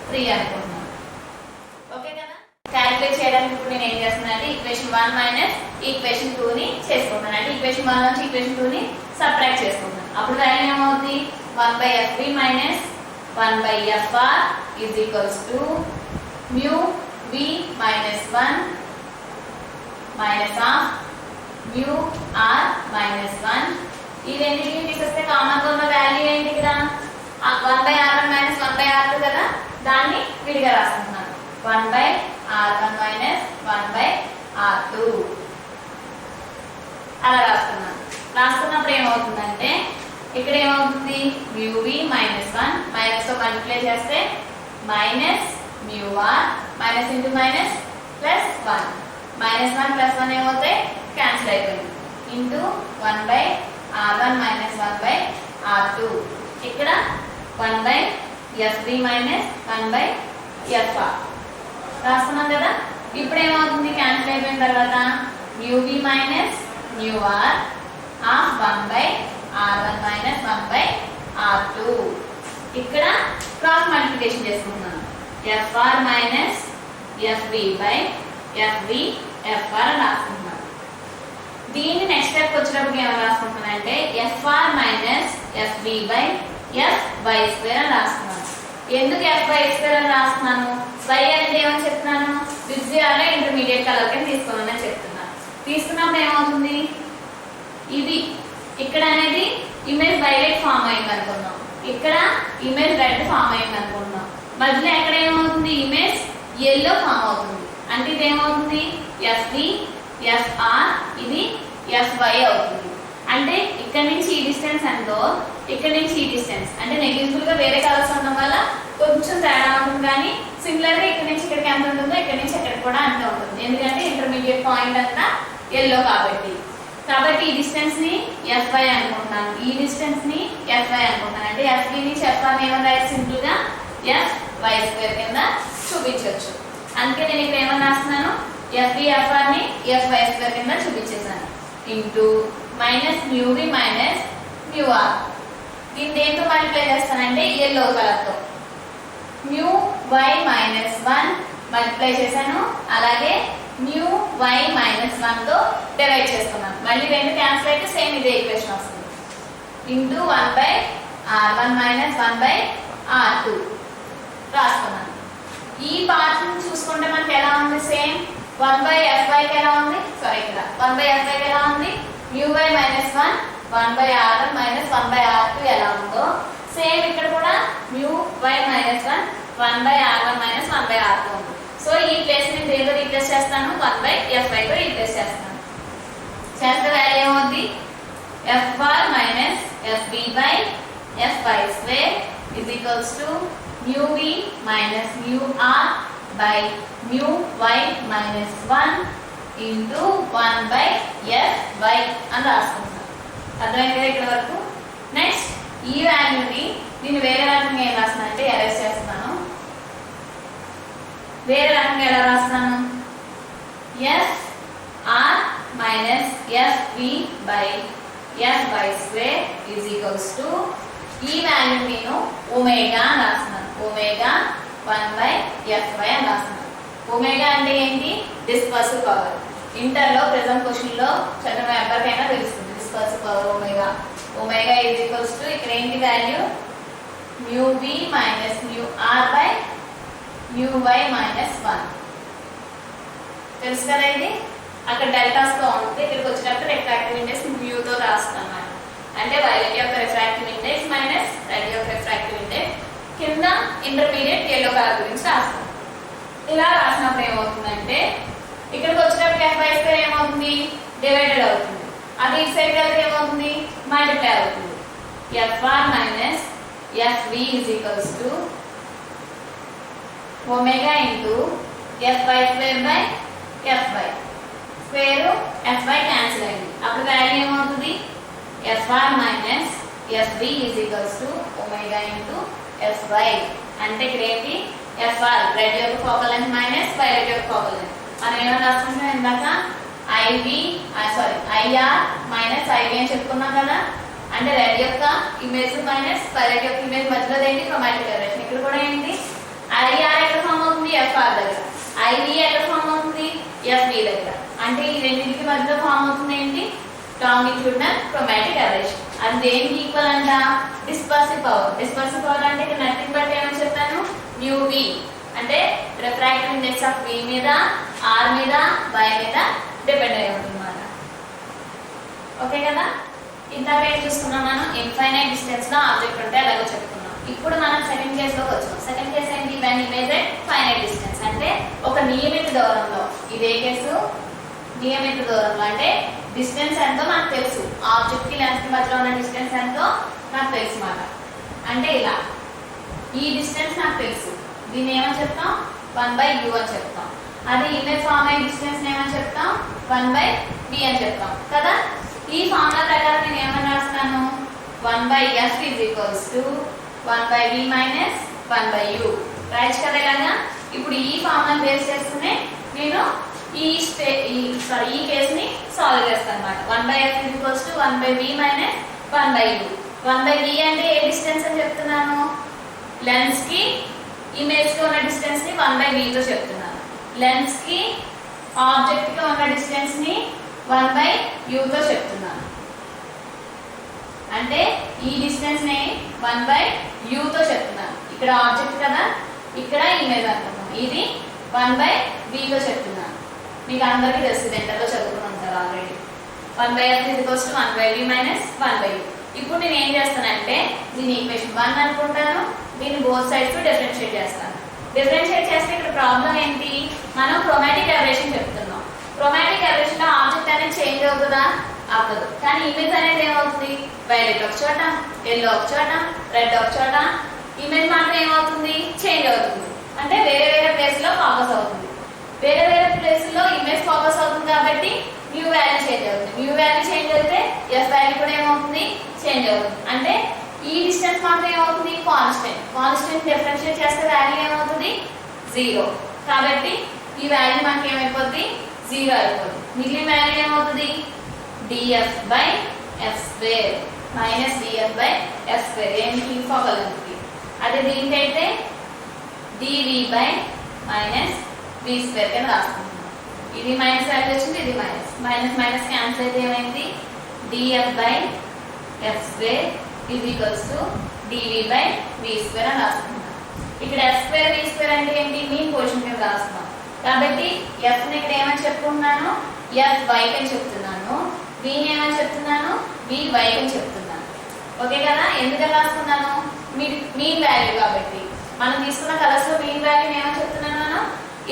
3 అనుకుంటున్నాను. ఓకే కదా? క్యాలిక్యులేట్ చేయడానికి ఇప్పుడు నేను ఏం చేస్తున్నాను అంటే ఈక్వేషన్ 1 మైనస్ ఈక్వేషన్ 2 ని చేసుకుంటాను. అంటే ఈక్వేషన్ 1 నుంచి ఈక్వేషన్ 2 ని సబ్ట్రాక్ట్ చేసుకుంటాను. అప్పుడు వాల్యూ ఏమవుతుంది? 1/FB -1/FR µV -1 -r -1. ఈ రెండింటిని తీసేస్తే కామన్ గా ఉన్న వాల్యూ ఏంటి కదా? 1/R1 -1/R2 కదా, దాన్ని విడిగా రాసుకుంటున్నాను. 1/R1 -1/R2 అలా రాసుకున్నాను. రాసుకున్నప్పుడు ఏమవుతుందంటే ఇక్కడ ఏమవుతుంది? µV -1 మైనస్ తో మల్టిప్లై చేస్తే -μR minus into minus plus 1 -1 plus 1 ఏమవుతాయి? క్యాన్సిల్ అయిపోయింది. Into 1/R1 -1/R2. ఇక్కడ 1/FB -1/FR రాస్తున్నాం కదా. ఇప్పుడు ఏమవుతుంది? క్యాన్సిల్ అయిపోయిన తర్వాత µV -μR of 1/R1 -1/R2. ఇక్కడ క్రాస్ మల్టిప్లికేషన్ చేసుకుంటున్నాను. FR -FB/FV FR అని రాసుకుంటున్నాను. దీన్ని నెక్స్ట్ స్టెప్ వచ్చినప్పుడు ఏమైనా రాసుకుంటున్నానంటే FR -FB/FY² అని రాస్తున్నాను. ఎందుకు FY² అని రాస్తున్నాను? Y అనేది ఏమని చెప్తున్నాను? విజువల్ ఇంటర్మీడియట్ కలర్ కింద తీసుకోమని చెప్తున్నాను. తీసుకున్నప్పుడు ఏమవుతుంది? ఇది ఇక్కడ అనేది ఇమేజ్ వైలెట్ ఫామ్ అయింది అనుకున్నాం, ఇక్కడ ఇమేజ్ రెడ్ ఫామ్ అయింది అనుకున్నాం. మధ్యలో ఎక్కడ ఏమవుతుంది? ఇమేజ్ ఎల్లో ఫామ్ అవుతుంది. అంటే ఇది ఏమవుతుంది? FB FR ఇది FY అవుతుంది. అంటే ఇక్కడ నుంచి ఈ డిస్టెన్స్ ఎంతో, ఇక్కడ నుంచి ఈ డిస్టెన్స్ అంటే నెగ్లిజిబుల్ గా వేరే కలర్స్ ఉండడం వల్ల కొంచెం తేడా ఉంటుంది, కానీ సిమిలర్ గా ఇక్కడ నుంచి ఇక్కడికి ఎంత ఉంటుందో ఇక్కడ నుంచి ఎక్కడికి కూడా అంతే ఉంటుంది. ఎందుకంటే ఇంటర్మీడియట్ పాయింట్ అంతా ఎల్లో కాబట్టి. ఈ డిస్టెన్స్ ని FY అనుకుంటున్నాను, ఈ డిస్టెన్స్ ని FY అనుకుంటున్నాను. అంటే FB నుంచి FR ఏమన్నా రాయొచ్చు? సింపుల్ గా FY² కింద చూపించవచ్చు. అందుకే నేను ఇక్కడ ఏమన్నా రాస్తున్నాను? FB FR ని FY² కింద చూపించేసాను. Into -µV -μR. దీన్ని దేంతో మల్టిప్లై చేస్తానంటే ఎల్లో కలర్ తో µY -1 మల్టిప్లై చేశాను, అలాగే µY -1 తో డివైడ్ చేస్తున్నాను. మళ్ళీ రెండు క్యాన్సిల్ అయితే సేమ్ ఇదే ఈక్వేషన్ వస్తుంది. ఇంటూ 1/R1 -1/R2 రాసుకున్నాను. ఈ పార్ట్ చూసుకుంటే మనకి ఎలా ఉంది? సేమ్ 1/FY కి ఎలా ఉంది? సారీ, ఇక్కడ 1/FY కి ఎలా ఉంది? µY -1 1/R1 -1/R2 ఎలా ఉందో సేమ్ ఇక్కడ కూడా µY -1 1/R1 -1/R2 ఉంది. సో ఈ ప్లేస్ ని దేనితో రీప్లేస్ చేస్తాను? 1/FY తో రీప్లేస్ చేస్తాను. చేస్తే వాల్యూ ఏమవుద్ది? FR -FB/FY² µV minus mu r by mu y minus 1 into 1 by f y అని రాసుకుంటాం. అర్థమైంది కదా ఇక్కడ వరకు? నెక్స్ట్ ఈ వాల్యూని నేను వేరే రకంగా ఏం రాస్తున్నాను అంటే అరెస్ట్ చేస్తున్నాను. వేరే రకంగా ఎలా రాస్తాను? F R minus F V by F by square is equals to ఈ వాల్యూ నేను ఒమేగా అని రాస్తున్నాను. ఒమేగా 1 బై ఎఫ్ వై అని రాస్తున్నాను. ఒమేగా అంటే ఏంటి? Dispersive power. ఇంటర్లో ప్రెజెంట్ క్వశ్చన్లో చదివిన ఎవరికైనా తెలుస్తుంది dispersive power omega. Omega is equals to ఇక్కడ ఏంటి value? Mu V minus mu R by mu Y minus 1. తెలుసు కదా ఇది? అక్కడ డెల్టాస్తో ఉంటుంది, ఇక్కడికి వచ్చేటప్పుడు రిఫ్రాక్టివ్ ఇండెక్స్ మ్యూతో రాస్తాను అన్నమాట. అంటే వైలెట్ యొక్క రిఫ్రాక్టివ్ ఇండెక్స్ మైనస్ రెడ్ యొక్క రిఫ్రాక్టివ్ ఇండెక్స్, కింద ఇంటర్మీడియట్ ఎల్లో కలర్ గురించి రాస్తాను. ఇలా రాసినప్పుడు ఏమవుతుందంటే ఇక్కడికి వచ్చేటప్పుడు ఎఫ్ బై స్క్వేర్ ఏమవుతుంది? డివైడెడ్ అవుతుంది. అది ఇటు సైడ్ కలిపి ఏమవుతుంది? మల్టిప్లై అవుతుంది. FR minus FV is equals to omega into F by square by F by square F by cancel అయింది. అప్పుడు వాల్యూ ఏమవుతుంది? FR minus FV is equals to omega into F by. అంటే ఇక్కడ ఏంటి? FR red యొక్క focal length minus violet యొక్క focal length. మనం ఏమైనా రాసుకుంటాం ఇందాక? ఐఆర్ మైనస్ ఐవి అని చెప్పుకున్నాం కదా. అంటే రెడ్ యొక్క ఇమేజ్ మైనస్ వైలెట్ యొక్క ఇమేజ్ మధ్యలో ఏంటి? Chromatic aberration. ఇక్కడ కూడా ఏంటి? ఐఆర్ ఎక్కడ ఫామ్ అవుతుంది? ఎఫ్ఆర్ దగ్గర. ఐవి ఎక్కడ ఫామ్ అవుతుంది? ఎఫ్వి దగ్గర. అంటే ఈ రెండింటికి మధ్యలో ఫామ్ అవుతుంది ఏంటి? Longitudinal chromatic aberration. అది దేనికి ఈక్వల్ అంట? Dispersive power. డిస్పర్సివ్ పవర్ అంటే ఇక్కడ నథింగ్ బట్ ఏమని చెప్పాను? మ్యూ వి. అంటే రిఫ్రాక్టివ్ ఇండెక్స్ ఆఫ్ వి మీద, ఆర్ మీద, వై మీద డిపెండ్ అయి ఉంటుంది అన్నమాట. ఓకే కదా? ఇందాక ఏం చూసుకున్నాం మనం? ఇన్ఫైనైట్ డిస్టెన్స్ లో ఆబ్జెక్ట్ ఉంటే అలాగో చెప్పుకున్నాం. ఇప్పుడు మనం సెకండ్ కేస్ లోకి వచ్చాం. సెకండ్ కేస్ ఏంటి? When image at finite distance. అంటే ఒక నియమిత దూరంలో. ఇదే కేసు నియమిత దూరంలో. అంటే డిస్టెన్స్ ఎంతో నాకు తెలుసు. ఆబ్జెక్ట్ కి లెన్స్ కి మధ్యలో ఉన్న డిస్టెన్స్ ఎంతో నాకు తెలుసు అన్నమాట. అంటే ఇలా ఈ డిస్టెన్స్ నాకు తెలుసు. దీన్ని ఏమని చెప్తాం? 1 బై యూ అని చెప్తాం. అది ఇమేజ్ ఫామ్ అయ్యే డిస్టెన్స్ ఏమని చెప్తాం? 1 బై వి అని చెప్తాం కదా. ఈ ఫార్ములా ప్రకారం నేను ఏమని రాస్తాను? 1 by F is equals to 1 by we minus 1 by U రాయచ్చు కదా ఇలాగా. ఇప్పుడు ఈ ఫార్ములా బేస్ చేసుకునే నేను ఈ కేసుని సాల్వ్ చేస్తాను అన్నమాట. 1 by F is equals to 1 by we minus 1 by u. 1 by v అంటే ఏ డిస్టెన్స్ అని చెప్తున్నాను? లెన్స్ కి ఇమేజ్ కి ఉన్న డిస్టెన్స్ ని 1 బై వి తో చెప్తున్నాను. లెన్స్ కి ఆబ్జెక్ట్ కి ఉన్న డిస్టెన్స్ ని 1 బై యూ తో చెప్తున్నాను. అంటే ఈ డిస్టెన్స్ ని 1 బై యూ తో చెప్తున్నాను. ఇక్కడ ఆబ్జెక్ట్ కదా, ఇక్కడ ఇమేజ్ అనుకుంటాం. ఇది 1 బై వి తో చెప్తున్నాను. మీకు అందరికీ తెలుసు, ఇంటర్లో చదువుకుని ఉంటారు already. 1 by F is equals to 1 by we minus 1 by U. ఇప్పుడు నేను ఏం చేస్తానంటే దీని ఈక్వేషన్ 1 అనుకుంటాను. దీన్ని బోత్ సైడ్స్ డిఫరెన్షియేట్ చేస్తాను. డిఫరెన్షియేట్ చేస్తే ఇక్కడ ప్రాబ్లం ఏంటి? మనం క్రోమాటిక్ ఎబరేషన్ చెప్తున్నాం. క్రోమాటిక్ ఎబరేషన్ లో ఆబ్జెక్ట్ అనేది చేంజ్ అవుతుందా? అవ్వదు. కానీ ఇమేజ్ అనేది ఏమవుతుంది? వైలెట్ ఒక చోట, ఎల్లో ఒక చోట, రెడ్ ఒక చోట. ఇమేజ్ మాత్రం ఏమవుతుంది? చేంజ్ అవుతుంది. అంటే వేరే వేరే ప్లేస్ లో ఫోకస్ అవుతుంది. వేరే వేరే ప్లేస్ లో ఇమేజ్ ఫోకస్ అవుతుంది కాబట్టి మ్యూ వాల్యూ చేంజ్ అవుతుంది. మ్యూ వాల్యూ చేంజ్ అయితే ఎఫ్ వాల్యూ కూడా ఏమవుతుంది? చేంజ్ అవుతుంది. అంటే ఈ డిస్టెన్స్ మాత్రం ఏమవుతుంది? కాన్స్టెంట్. కాన్స్టెంట్ డిఫరెన్షియేట్ చేస్తే వాల్యూ ఏమవుతుంది? 0. కాబట్టి ఈ వాల్యూ మనకి ఏమైపోద్ది? 0 అయిపోతుంది. మిగిలిన వాల్యూ ఏమవుతుంది? Df by F square minus df by F square. ఏంటి? Focal length. అదే దీనికైతే dv by minus v square కింద రాసుకుంటున్నాం. ఇది మైనస్ వాల్యూ వచ్చింది, ఇది మైనస్. మైనస్ మైనస్ క్యాన్సిల్ అయితే ఏమైంది? DF by F square is equals to DV by V square అని రాసుకుంటాం. ఇక్కడ ఎఫ్ స్క్వేర్ వి స్క్వేర్ అంటే ఏంటి? మీన్ పొజిషన్ కింద రాస్తున్నాం. కాబట్టి ఎఫ్ ని ఇక్కడ ఏమని చెప్పుకున్నాను? ఎఫ్ వై అని చెప్తున్నాను. విని ఏమని చెప్తున్నాను? వి వై అని చెప్తున్నాను. ఓకే కదా? ఎందుకని రాసుకున్నాను? మీన్ వాల్యూ కాబట్టి. మనం తీసుకున్న కలర్స్ లో మీన్ వాల్యూ ఏమని చెప్తున్నాను? మనం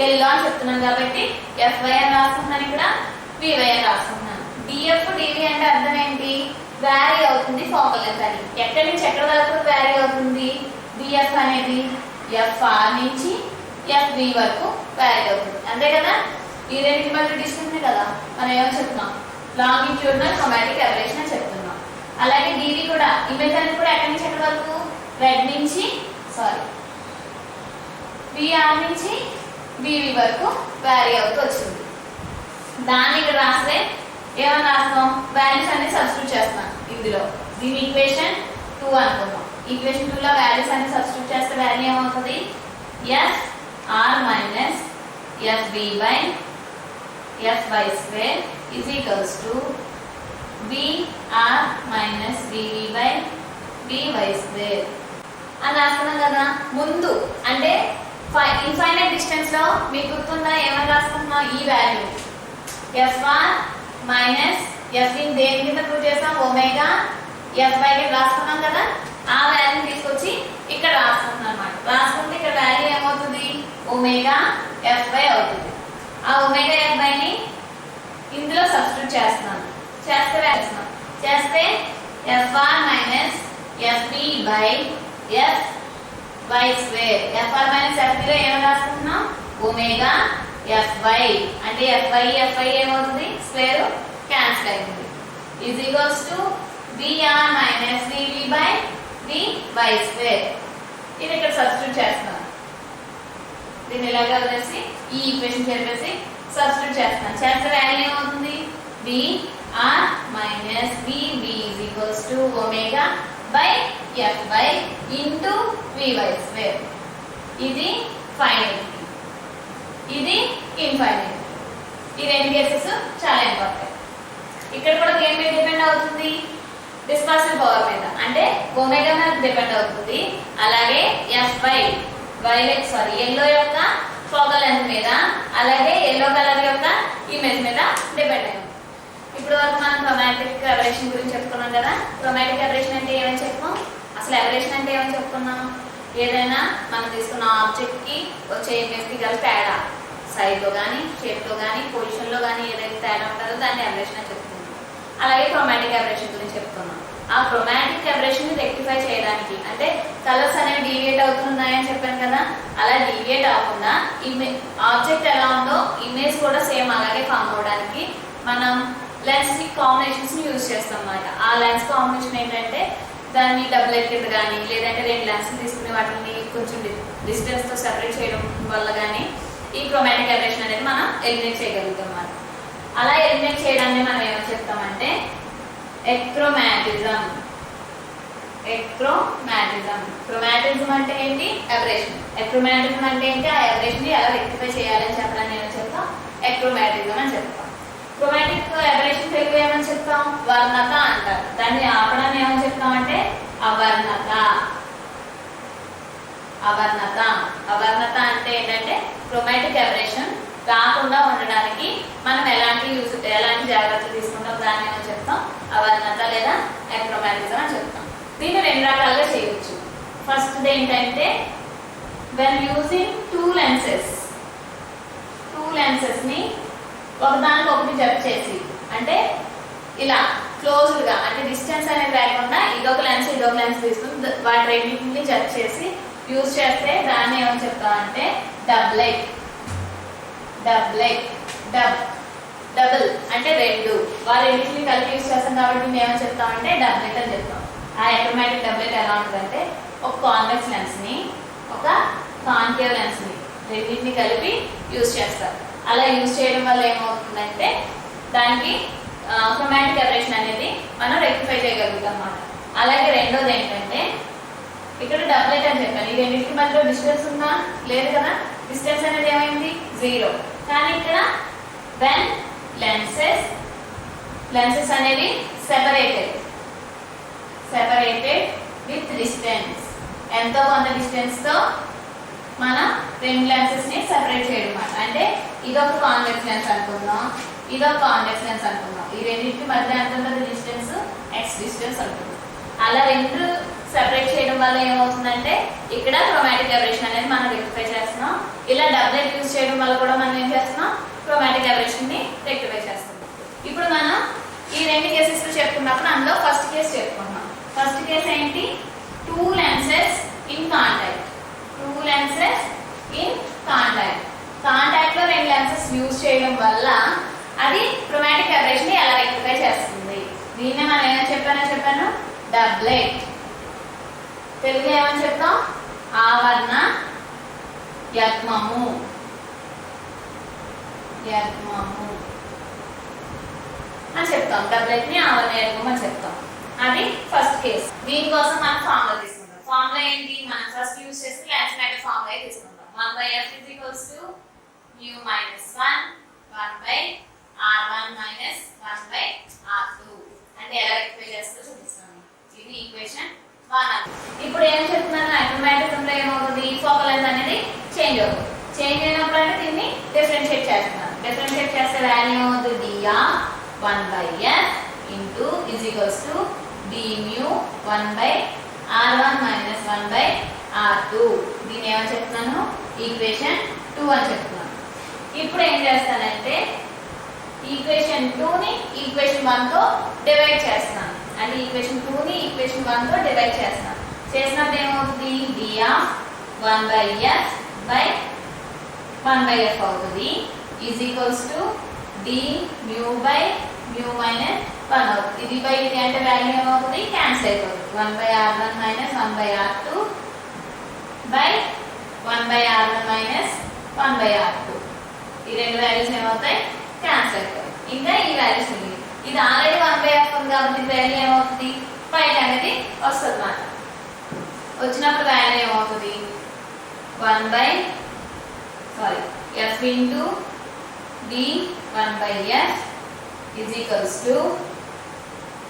ఎల్లో అని చెప్తున్నాను కాబట్టి ఎఫ్ వై అని రాసుకుంటున్నాను. ఇక్కడ వి వై అని రాసుకుంటున్నాను. డిఎఫ్ డివి అంటే అర్థం ఏంటి? వ్యారీ అవుతుంది ఫోకల్ లెంగ్త్ అని. ఎక్కడి నుంచి ఎక్కడ వరకు వ్యారీ అవుతుంది? డిఎఫ్ అనేది ఎఫ్ఆర్ నుంచి ఎఫ్బి వరకు వ్యారీ అవుతుంది, అంతే కదా. ఈ రెండింటి మధ్య డిస్టెన్స్ కదా మనం ఏమో చెప్తున్నాం, లాంగిట్యూడినల్ క్రోమాటిక్ అబరేషన్ అని చెప్తున్నాం. అలాగే డివి కూడా, ఇమేజ్ అనేది కూడా ఎక్కడి నుంచి ఎక్కడి వరకు, రెడ్ నుంచి విఆర్ నుంచి బివి వరకు వ్యారీ అవుతూ వచ్చింది. దాన్ని ఇక్కడ రాస్తే ఏమని రాస్తాం, వాల్యూస్ అన్ని సబ్స్టిట్యూట్ చేస్తున్నాం ఇందులో. దీని ఈక్వేషన్ 2 అనుకుందాం. ఈక్వేషన్ 2 లో వాల్యూస్ అన్ని సబ్స్టిట్యూట్ చేస్తే వాల్యూ ఏమవుతుంది, FR minus FB by FY square is equals to BR minus BV by by square అని రాస్తున్నాం కదా. ముందు అంటే ఇన్ఫైనైట్ డిస్టెన్స్ లో మీకు గుర్తుందా ఏమని రాసుకుంటున్నాం, ఈ వాల్యూ ఎఫ్ఆర్ మైనస్ ఎఫ్ని దేని కింద ప్రూవ్ చేస్తాం, ఒమేగా ఎఫ్ఐ కి రాసుకున్నాం కదా. ఆ వాల్యూని తీసుకొచ్చి ఇక్కడ రాసుకుంటున్నాం అనమాట. రాసుకుంటే ఇక్కడ వాల్యూ ఏమవుతుంది, ఒమేగా ఎఫ్ఐ అవుతుంది. ఆ ఒమేగా ఎఫ్ఐని ఇందులో సబ్స్టిట్యూట్ చేస్తున్నాను. చేస్తే f r minus FB by f y square. F r minus ఎఫ్బిలో ఏమని రాసుకుంటున్నాం, ఒమేగా ఎఫ్వై అంటే ఎఫ్ఐ ఏమవుతుంది, స్క్వేర్ క్యాన్సిల్ అవుతుంది. Is equals to BR minus BV by by square. ఇది ఇక్కడ సబ్స్టిట్యూట్ చేస్తున్నాను. దీన్ని ఇలాగా వదిలేసి ఈ ఈక్వేషన్ చెప్పేసి సబ్స్టిట్యూట్ చేస్తున్నాను. చేస్తే వాల్యూ ఏమవుతుంది, BR minus BV is equals to omega by FY into VY square. ఇది ఫైనల్, ఇది ఇన్ఫైనైట్. ఈ రెండు కేసెస్ చాలా ఇంపార్టెంట్. ఇక్కడ కూడా దేని మీద డిపెండ్ అవుతుంది, డిస్పర్సివ్ పవర్ మీద, అంటే ఒమేగా మీద డిపెండ్ అవుతుంది. అలాగే ఎఫ్ఐ ఎల్లో యొక్క ఫోకల్ లెంత్ మీద, అలాగే ఎల్లో కలర్ యొక్క ఇమేజ్ మీద డిపెండ్ అయింది. ఇప్పుడు వరకు మనం క్రోమాటిక్ అబరేషన్ గురించి చెప్పుకున్నాం కదా. క్రోమాటిక్ అబరేషన్ అంటే ఏమని చెప్పుకున్నాం, అసలు అబరేషన్ అంటే ఏమని చెప్పుకున్నాం, ఏదైనా మనం తీసుకున్న ఆబ్జెక్ట్ కి వచ్చే ఇమేజ్ కి గల తేడా, సైజ్ లో కానీ షేప్ లో కానీ పొజిషన్ లో కానీ ఏదైతే తేడా ఉంటుందో దాన్ని అబరేషన్ అని చెప్తున్నాం. అలాగే క్రోమాటిక్ అబరేషన్ గురించి చెప్తున్నాం. ఆ క్రోమాటిక్ అబరేషన్ ని రెక్టిఫై చేయడానికి, అంటే కలర్స్ అనేవి డీవియేట్ అవుతున్నాయని చెప్పాను కదా, అలా డీవియేట్ అవ్వకుండా ఆబ్జెక్ట్ ఎలా ఉందో ఇమేజ్ కూడా సేమ్ అలాగే ఫామ్ అవడానికి మనం లెన్స్ కాంబినేషన్స్ ని యూజ్ చేస్తాం అన్నమాట. ఆ లెన్స్ కాంబినేషన్ ఏంటంటే దాన్ని డబుల్ ఎక్కింది కానీ, లేదంటే రెండు లెన్స్ తీసుకుని వాటిని కొంచెం డిస్టెన్స్ తో సెపరేట్ చేయడం వల్ల కానీ ఈ క్రోమాటిక్ అబరేషన్ అనేది మనం ఎలిమినేట్ చేయగలుగుతాం అన్నమాట. అలా ఎలిమినేట్ చేయడాన్ని మనం ఏమని చెప్తామంటే ఎక్రోమాటిజం. క్రోమాటిజం అంటే ఏంటి, అబరేషన్. ఎక్రోమాటిజం అంటే ఏంటి, ఆ అబరేషన్ ని ఎలా రెక్టిఫై చేయాలని చెప్పడానికి ఏమని చెప్తాం, ఎక్రోమాటిజం అని చెప్తాం. క్రోమాటిక్ అబరేషన్ తెలుగు ఏమని చెప్తాం, వర్ణత అంటారు. దాన్ని ఆపడాన్ని ఏమని చెప్తామంటే అవర్ణత. అవర్ణత అంటే ఏంటంటే క్రోమాటిక్ అబరేషన్ రాకుండా ఉండడానికి మనం ఎలాంటి జాగ్రత్తలు తీసుకుంటాం దాన్ని ఏమని చెప్తాం, అవర్ణత లేదా అక్రోమాటిజం అని చెప్తాం. దీన్ని రెండు రకాలుగా చేయవచ్చు. ఫస్ట్ ఏంటంటే when using two lenses ని ఒకదానికి ఒకటి జప్ చేసి, అంటే ఇలా క్లోజ్డ్ గా, అంటే డిస్టెన్స్ అనేది లేకుండా ఇదొక లెన్స్ తీసుకుని వాటి రెండింటిని జప్ చేసి యూజ్ చేస్తే దాన్ని ఏమని చెప్తామంటే డబుల్ అంటే రెండు, వారి రెండింటిని కలిపి యూజ్ చేస్తాం కాబట్టి మేము ఏమని చెప్తామంటే డబ్లెట్ అని చెప్తాం. ఆ ఆటోమేటిక్ డబ్లెట్ ఎలా ఉంటుందంటే ఒక కాన్వెక్స్ లెన్స్ ని ఒక కాన్కేవ్ లెన్స్ ని రెండింటిని కలిపి యూజ్ చేస్తారు. అలా యూజ్ చేయడం వల్ల ఏమవుతుందంటే దానికి క్రోమాటిక్ అబరేషన్ అనేది మనం రెక్టిఫై చేయగలుగుతాం అన్నమాట. అలాగే రెండోది ఏంటంటే ఇక్కడ డబ్లెట్ అని చెప్పాను, ఈ రెండింటికి మధ్యలో డిస్టెన్స్ ఉందా, లేదు కదా. డిస్టెన్స్ అనేది ఏమైంది, 0. కానీ ఇక్కడ వెన్ లెన్సెస్ అనేవి సెపరేటెడ్ విత్ డిస్టెన్స్, ఎంతో కొంత డిస్టెన్స్ తో మనం రెండు లెన్సెస్ ని సెపరేట్ చేయడం అన్నమాట. అంటే ఇదొక కాన్వెక్స్ లెన్స్ అనుకుందాం, ఇదొక కాన్వెక్స్ లెన్స్ అనుకుందాం. ఈ రెండింటి మధ్య ఎంత ఉంటుంది డిస్టెన్స్, x డిస్టెన్స్ అనుకుందాం. అలా రెండు సెపరేట్ చేయడం వల్ల ఏమవుతుందంటే ఇక్కడ క్రోమాటిక్ అబరేషన్ అనేది మనం రెక్టిఫై చేస్తున్నాం. ఇలా డబ్లెట్ యూజ్ చేయడం వల్ల కూడా మనం ఏం చేస్తున్నాం, క్రోమాటిక్ అబరేషన్ ని రెక్టిఫై చేస్తున్నాం. ఇప్పుడు మనం ఈ రెండు కేసెస్ చెప్పుకున్నప్పుడు అందులో ఫస్ట్ కేసు చెప్పుకున్నాం. ఫస్ట్ కేసు ఏంటి, two lenses in contact. Lenses in contact. Contact లో రెండు లెన్సెస్ యూజ్ చేయడం వల్ల అది క్రోమాటిక్ అబరేషన్ ని ఎలా రెక్టిఫై చేస్తుంది. దీన్నే మనం ఏమని చెప్పాను డబ్లెట్. తెలుగులో ఏమని చెప్తాం ఆవరణ యగ్మము అని చెప్తాం. డబ్లెట్ ని ఆవరణ యగ్మం అని చెప్తాం. అది ఫస్ట్ కేస్. దీనికోసం మనం ఫార్ములా తీసుకుంటాం. ఫార్ములా ఏంటి, మనం ఫస్ట్ యూజ్ చేసి లెన్స్ మ్యాటర్ ఫార్ములా తీసుకుంటాం. 1/f = mu - 1 1/r1 - 1/r2 అంటే ఎలా రెక్టిఫై చేస్తారో చూపిస్తాను. ఇది ఈక్వేషన్ 1. ఇప్పుడు ఏం చెప్తున్నాను, అక్రోమాటిజం లో ఏమవుతుంది, ఫోకల్ లెంత్ అనేది చేంజ్ అవుతుంది. చేంజ్ అయినప్పుడు అంటే దీన్ని డిఫరెన్షియేట్ చేస్తున్నాను. డిఫరెన్షియేట్ చేస్తే వాల్యూ ఏమవుతుంది, dr1/f = dμ 1/r1 - 1/r2. దీన్ని ఏమని చెప్తున్నాను, ఈక్వేషన్ 2 అని చెప్తున్నాను. ఇప్పుడు ఏం చేస్తానంటే ఈక్వేషన్ 2 ని ఈక్వేషన్ 1 తో డివైడ్ చేస్తున్నాను. అంటే ఈక్వేషన్ 2 ని ఈక్వేషన్ 1 తో డివైడ్ చేస్తున్నాను. చేసినప్పుడు ఏమవుతుంది, dr1/f 1/f అవుతుంది dμ μ - 1 అవుతుంది. ఇది బై ఇది అంటే వాల్యూ ఏమవుతుంది, క్యాన్సిల్ అయిపోతుంది. 1/r1 - 1/r2 1/r1 - 1/r2. ఈ రెండు వాల్యూస్ ఏమవుతాయి, క్యాన్సిల్ అయిపోతాయి. ఇంకా ఈ వాల్యూస్ ఉంది. ఇది ఆల్రెడీ 1/f ఉంది కాబట్టి వాల్యూ ఏమవుతుంది, పైకి అనేది వస్తుంది అన్నమాట. వచ్చినప్పుడు వాల్యూ ఏమవుతుంది, f into d1/f is equals to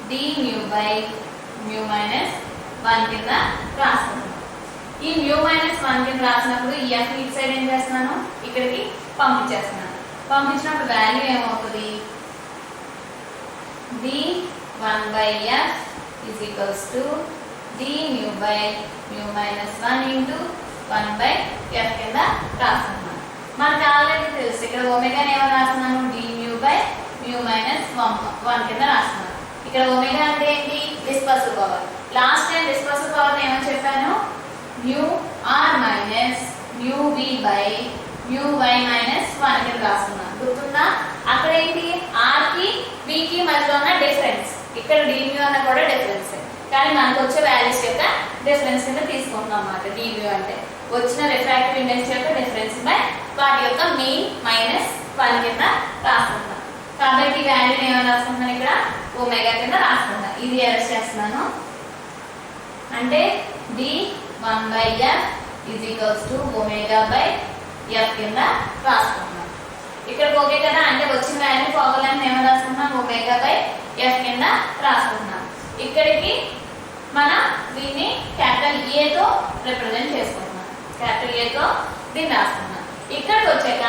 dμ μ - 1 కింద రాస్తున్నాను. ఈ μ - 1 కింద రాసినప్పుడు ఈ f ఇటు సైడ్ ఏం చేస్తున్నాను, ఇక్కడికి పంపించేస్తున్నాను. పంపించినప్పుడు వాల్యూ ఏమవుతుంది, d1/f is equals to dμ μ - 1 into 1/f కింద రాస్తున్నాను. మనకు ఆల్రెడీ తెలుసు, ఇక్కడ ఒమేగా ఏమో రాస్తున్నాను, dμ μ - 1 కింద రాస్తున్నాను. ఇక్కడ ఒమేగా అంటే ఏంటి, dispersive power. Last time dispersive power ఏమని చెప్పాను, μr - μv/μy - 1 కింద రాస్తున్నాను. గుర్తుందా, అక్కడ ఏంటి r కి v కి మధ్యలో ఉన్న డిఫరెన్స్. ఇక్కడ dμ అన్న కూడా డిఫరెన్స్, కానీ మనకు వచ్చే వాల్యూస్ యొక్క డిఫరెన్స్ కింద తీసుకుంటున్నాం అన్నమాట. dμ అంటే వచ్చిన రిఫ్రాక్టివ్ ఇండెక్స్ యొక్క డిఫరెన్స్ బై వాటి యొక్క మీన్ -1 కింద రాస్తున్నాం. కాబట్టి ఈ వాల్యూ ఏమైనా రాసుకుంటున్నాను, ఇక్కడ ఒమేగా కింద రాసుకుంటాను. ఇది అరెస్ట్ చేస్తున్నాను. అంటే d1/f = ω/f కింద రాసుకుంటున్నాను. ఇక్కడ ఓకే కదా, అంటే వచ్చిన వాల్యూ ఫోకల్ లెంత్ ఏమైనా రాసుకుంటున్నాను, ω/f కింద రాసుకుంటున్నాను. ఇక్కడికి మనం దీన్ని క్యాపిటల్ A తో రిప్రజెంట్ చేసుకుంటున్నాం. క్యాపిటల్ A తో దీన్ని రాసుకున్నాం. ఇక్కడికి వచ్చాక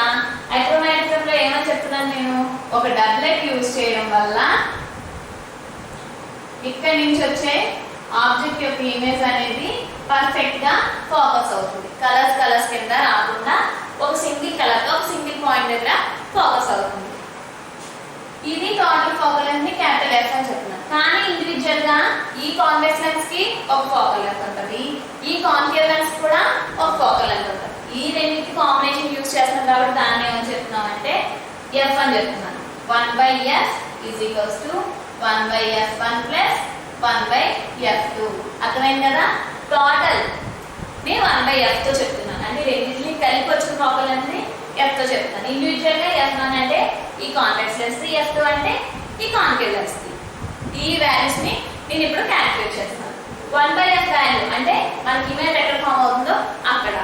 అక్రోమాటిజం లో ఏమని చెప్తున్నాను నేను, ఒక డబ్లెట్ యూజ్ చేయడం వల్ల ఇక్కడ నుంచి వచ్చే ఆబ్జెక్ట్ యొక్క ఇమేజ్ అనేది పర్ఫెక్ట్ గా ఫోకస్ అవుతుంది. కలర్స్ కింద రాకుండా ఒక సింగిల్ కలర్ గా ఒక సింగిల్ పాయింట్ దగ్గర ఫోకస్ అవుతుంది. ఇది టోటల్ ఫోకల్ లెంత్ ని క్యాపిటల్ F అని చెప్తున్నాను. కానీ ఇండివిజువల్ గా ఈ కాన్వెక్స్ లెన్స్ కి ఒక ఫోకల్ లెంత్ ఉంటుంది, ఈ కాన్కేవ్ లెన్స్ కూడా ఒక ఫోకల్ లెంత్ ఉంటుంది. ఈ రెండింటి కాంబినేషన్ యూజ్ చేస్తున్నాం కాబట్టి దాన్ని ఏమని చెప్తున్నాం అంటే F అని చెప్తున్నాను. 1/f = 1/f1 + 1/f2. అర్థమైంది కదా, టోటల్ ని 1/f తో చెప్తున్నాను. అంటే రెండింటిని కలిపి వచ్చిన ఫోకల్ లెంత్ ని F తో చెప్తాను. ఇండివిజువల్ గా F1 అంటే ఈ కాన్వెక్స్ లెన్స్, F2 అంటే ఈ కాన్కేవ్ లెన్స్. ఈ వాల్యూస్ ని నేను ఇప్పుడు క్యాలిక్యులేట్ చేస్తాను. 1/f వాల్యూ అంటే మనకి ఇమేజ్ ఎక్కడ ఫామ్ అవుతుందో అక్కడ.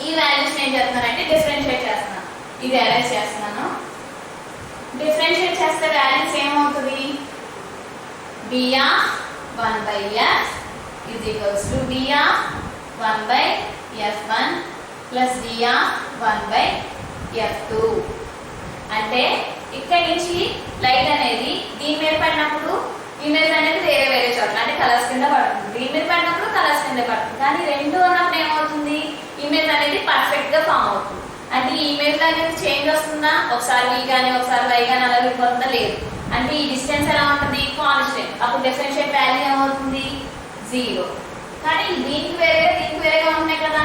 ఈ వాల్యూస్ నేను చెప్తానంటే డిఫరెన్షియేట్ చేస్తున్నాను. ఇది అరేంజ్ చేస్తున్నాను. డిఫరెన్షియేట్ చేస్తే వాల్యూస్ ఏమవుతుంది, dr1/f is equals to dr1/f1 plus dr1/f2. అంటే ఇక్కడ నుంచి లైట్ అనేది దీని మీద పడినప్పుడు ఇమేజ్ అనేది వేరే వేరే చోట్ల అంటే కలర్స్ కింద పడుతుంది, దీని మీద పడినప్పుడు కలర్స్ కింద పడుతుంది. కానీ రెండు అన్నప్పుడు ఏమవుతుంది, ఇమేజ్ అనేది పర్ఫెక్ట్ గా ఫామ్ అవుతుంది. అంటే ఈ ఇమేజ్ లో అనేది చేంజ్ వస్తుందా, ఒకసారి v గానీ ఒకసారి y గానీ అలా వెళ్ళిపోతుందా, లేదు. అంటే ఈ డిస్టెన్స్ ఎలా ఉంటుంది, కాన్స్టెంట్. అప్పుడు డిఫరెన్షియేట్ వాల్యూ ఏమవుతుంది, 0. కానీ దీనికి వేరేగా ఉంటున్నాయి కదా,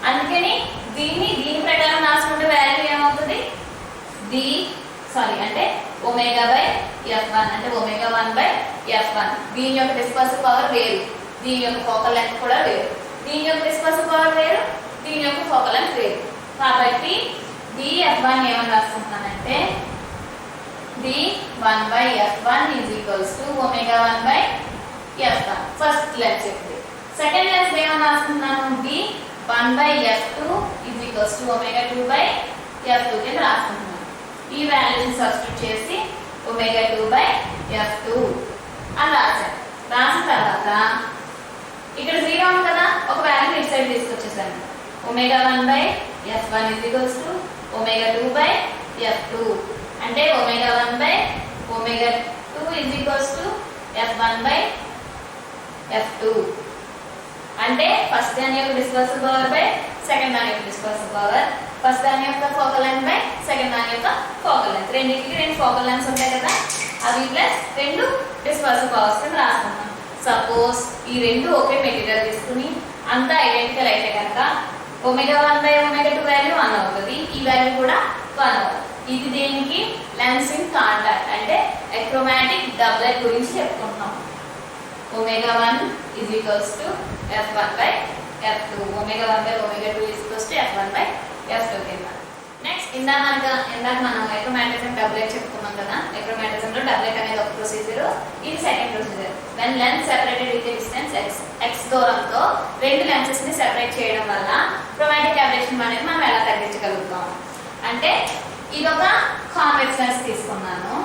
అందుకని దీని ప్రకారం రాసుకుంటే వాల్యూ ఏమవుతుంది అంటే ఒమేగా బై f1 అంటే ఒమేగా 1 బై f1. దీని యొక్క డిస్పర్సివ్ పవర్ వేరు, దీని యొక్క ఫోకల్ లెంగ్త్ కూడా వేరు. దీని యొక్క డిస్పర్సివ్ పవర్ వేరు, దీని యొక్క ఫోకల్ లెంగ్త్ వేరు. కాబట్టి df1 ఏమని రాసుకుంటున్నానంటే d1 by f1 is equals to omega 1 by f1. First lens చెప్తే సెకండ్ లెన్స్ ఏమని రాసుకుంటున్నాను d1 by f2 is equals to omega 2 by f2 కింద రాసుకుంటున్నాను. ఈ వాల్యూస్ సబ్స్టిట్యూట్ చేసి omega 2 by f2 అని రాశాను. రాసిన తర్వాత ఇక్కడ 0 ఉంది కదా, ఒక వాల్యూ ఇటు side తీసుకొచ్చేసాను. omega 1 by f1 is equals to omega 2 by f2 అంటే omega 1 by omega 2 is equals to f1 by f2 అంటే ఫస్ట్ దాని యొక్క డిస్పర్సివ్ పవర్ బై సెకండ్ దాని యొక్క డిస్పర్సివ్ పవర్, ఫస్ట్ దాని యొక్క ఫోకల్ లెంగ్త్ బై సెకండ్ దాని యొక్క ఫోకల్ లెంగ్త్. రెండింటికి 2 ఫోకల్ లెంగ్త్స్ ఉంటాయి కదా, అవి ప్లస్ 2 డిస్పర్సివ్ పవర్స్ కింద రాసుకున్నాం. సపోజ్ ఈ 2 ఒకే మెటీరియల్ తీసుకుని అంతా ఐడెంటికల్ అయితే కనుక omega 1 by omega 2 వాల్యూ 1 అవుతుంది, ఈ వాల్యూ కూడా 1 అవుతుంది. ఇది దేనికి లెన్స్ ఇన్ కాంటాక్ట్ అంటే అక్రోమాటిక్ డబ్లెట్ గురించి చెప్పుకుంటున్నాం. omega 1 is equals to f1 by f2, omega 1 by omega 2 is equals to f1 by f2 కింద. నెక్స్ట్ ఇందాక మనం అక్రోమాటిజం డబ్లెట్ చెప్పుకున్నాం కదా, అక్రోమాటిజం లో డబ్లెట్ అనేది ఒక ప్రొసీజర్, ఇది second procedure. When lens separated with distance x Duronto 2 lenses ని సెపరేట్ చేయడం వల్ల క్రోమాటిక్ అబరేషన్ అనేది మనం ఎలా తగ్గించగలుగుతాం అంటే ఇదొక కాన్వెక్స్ లెన్స్ తీసుకున్నాను,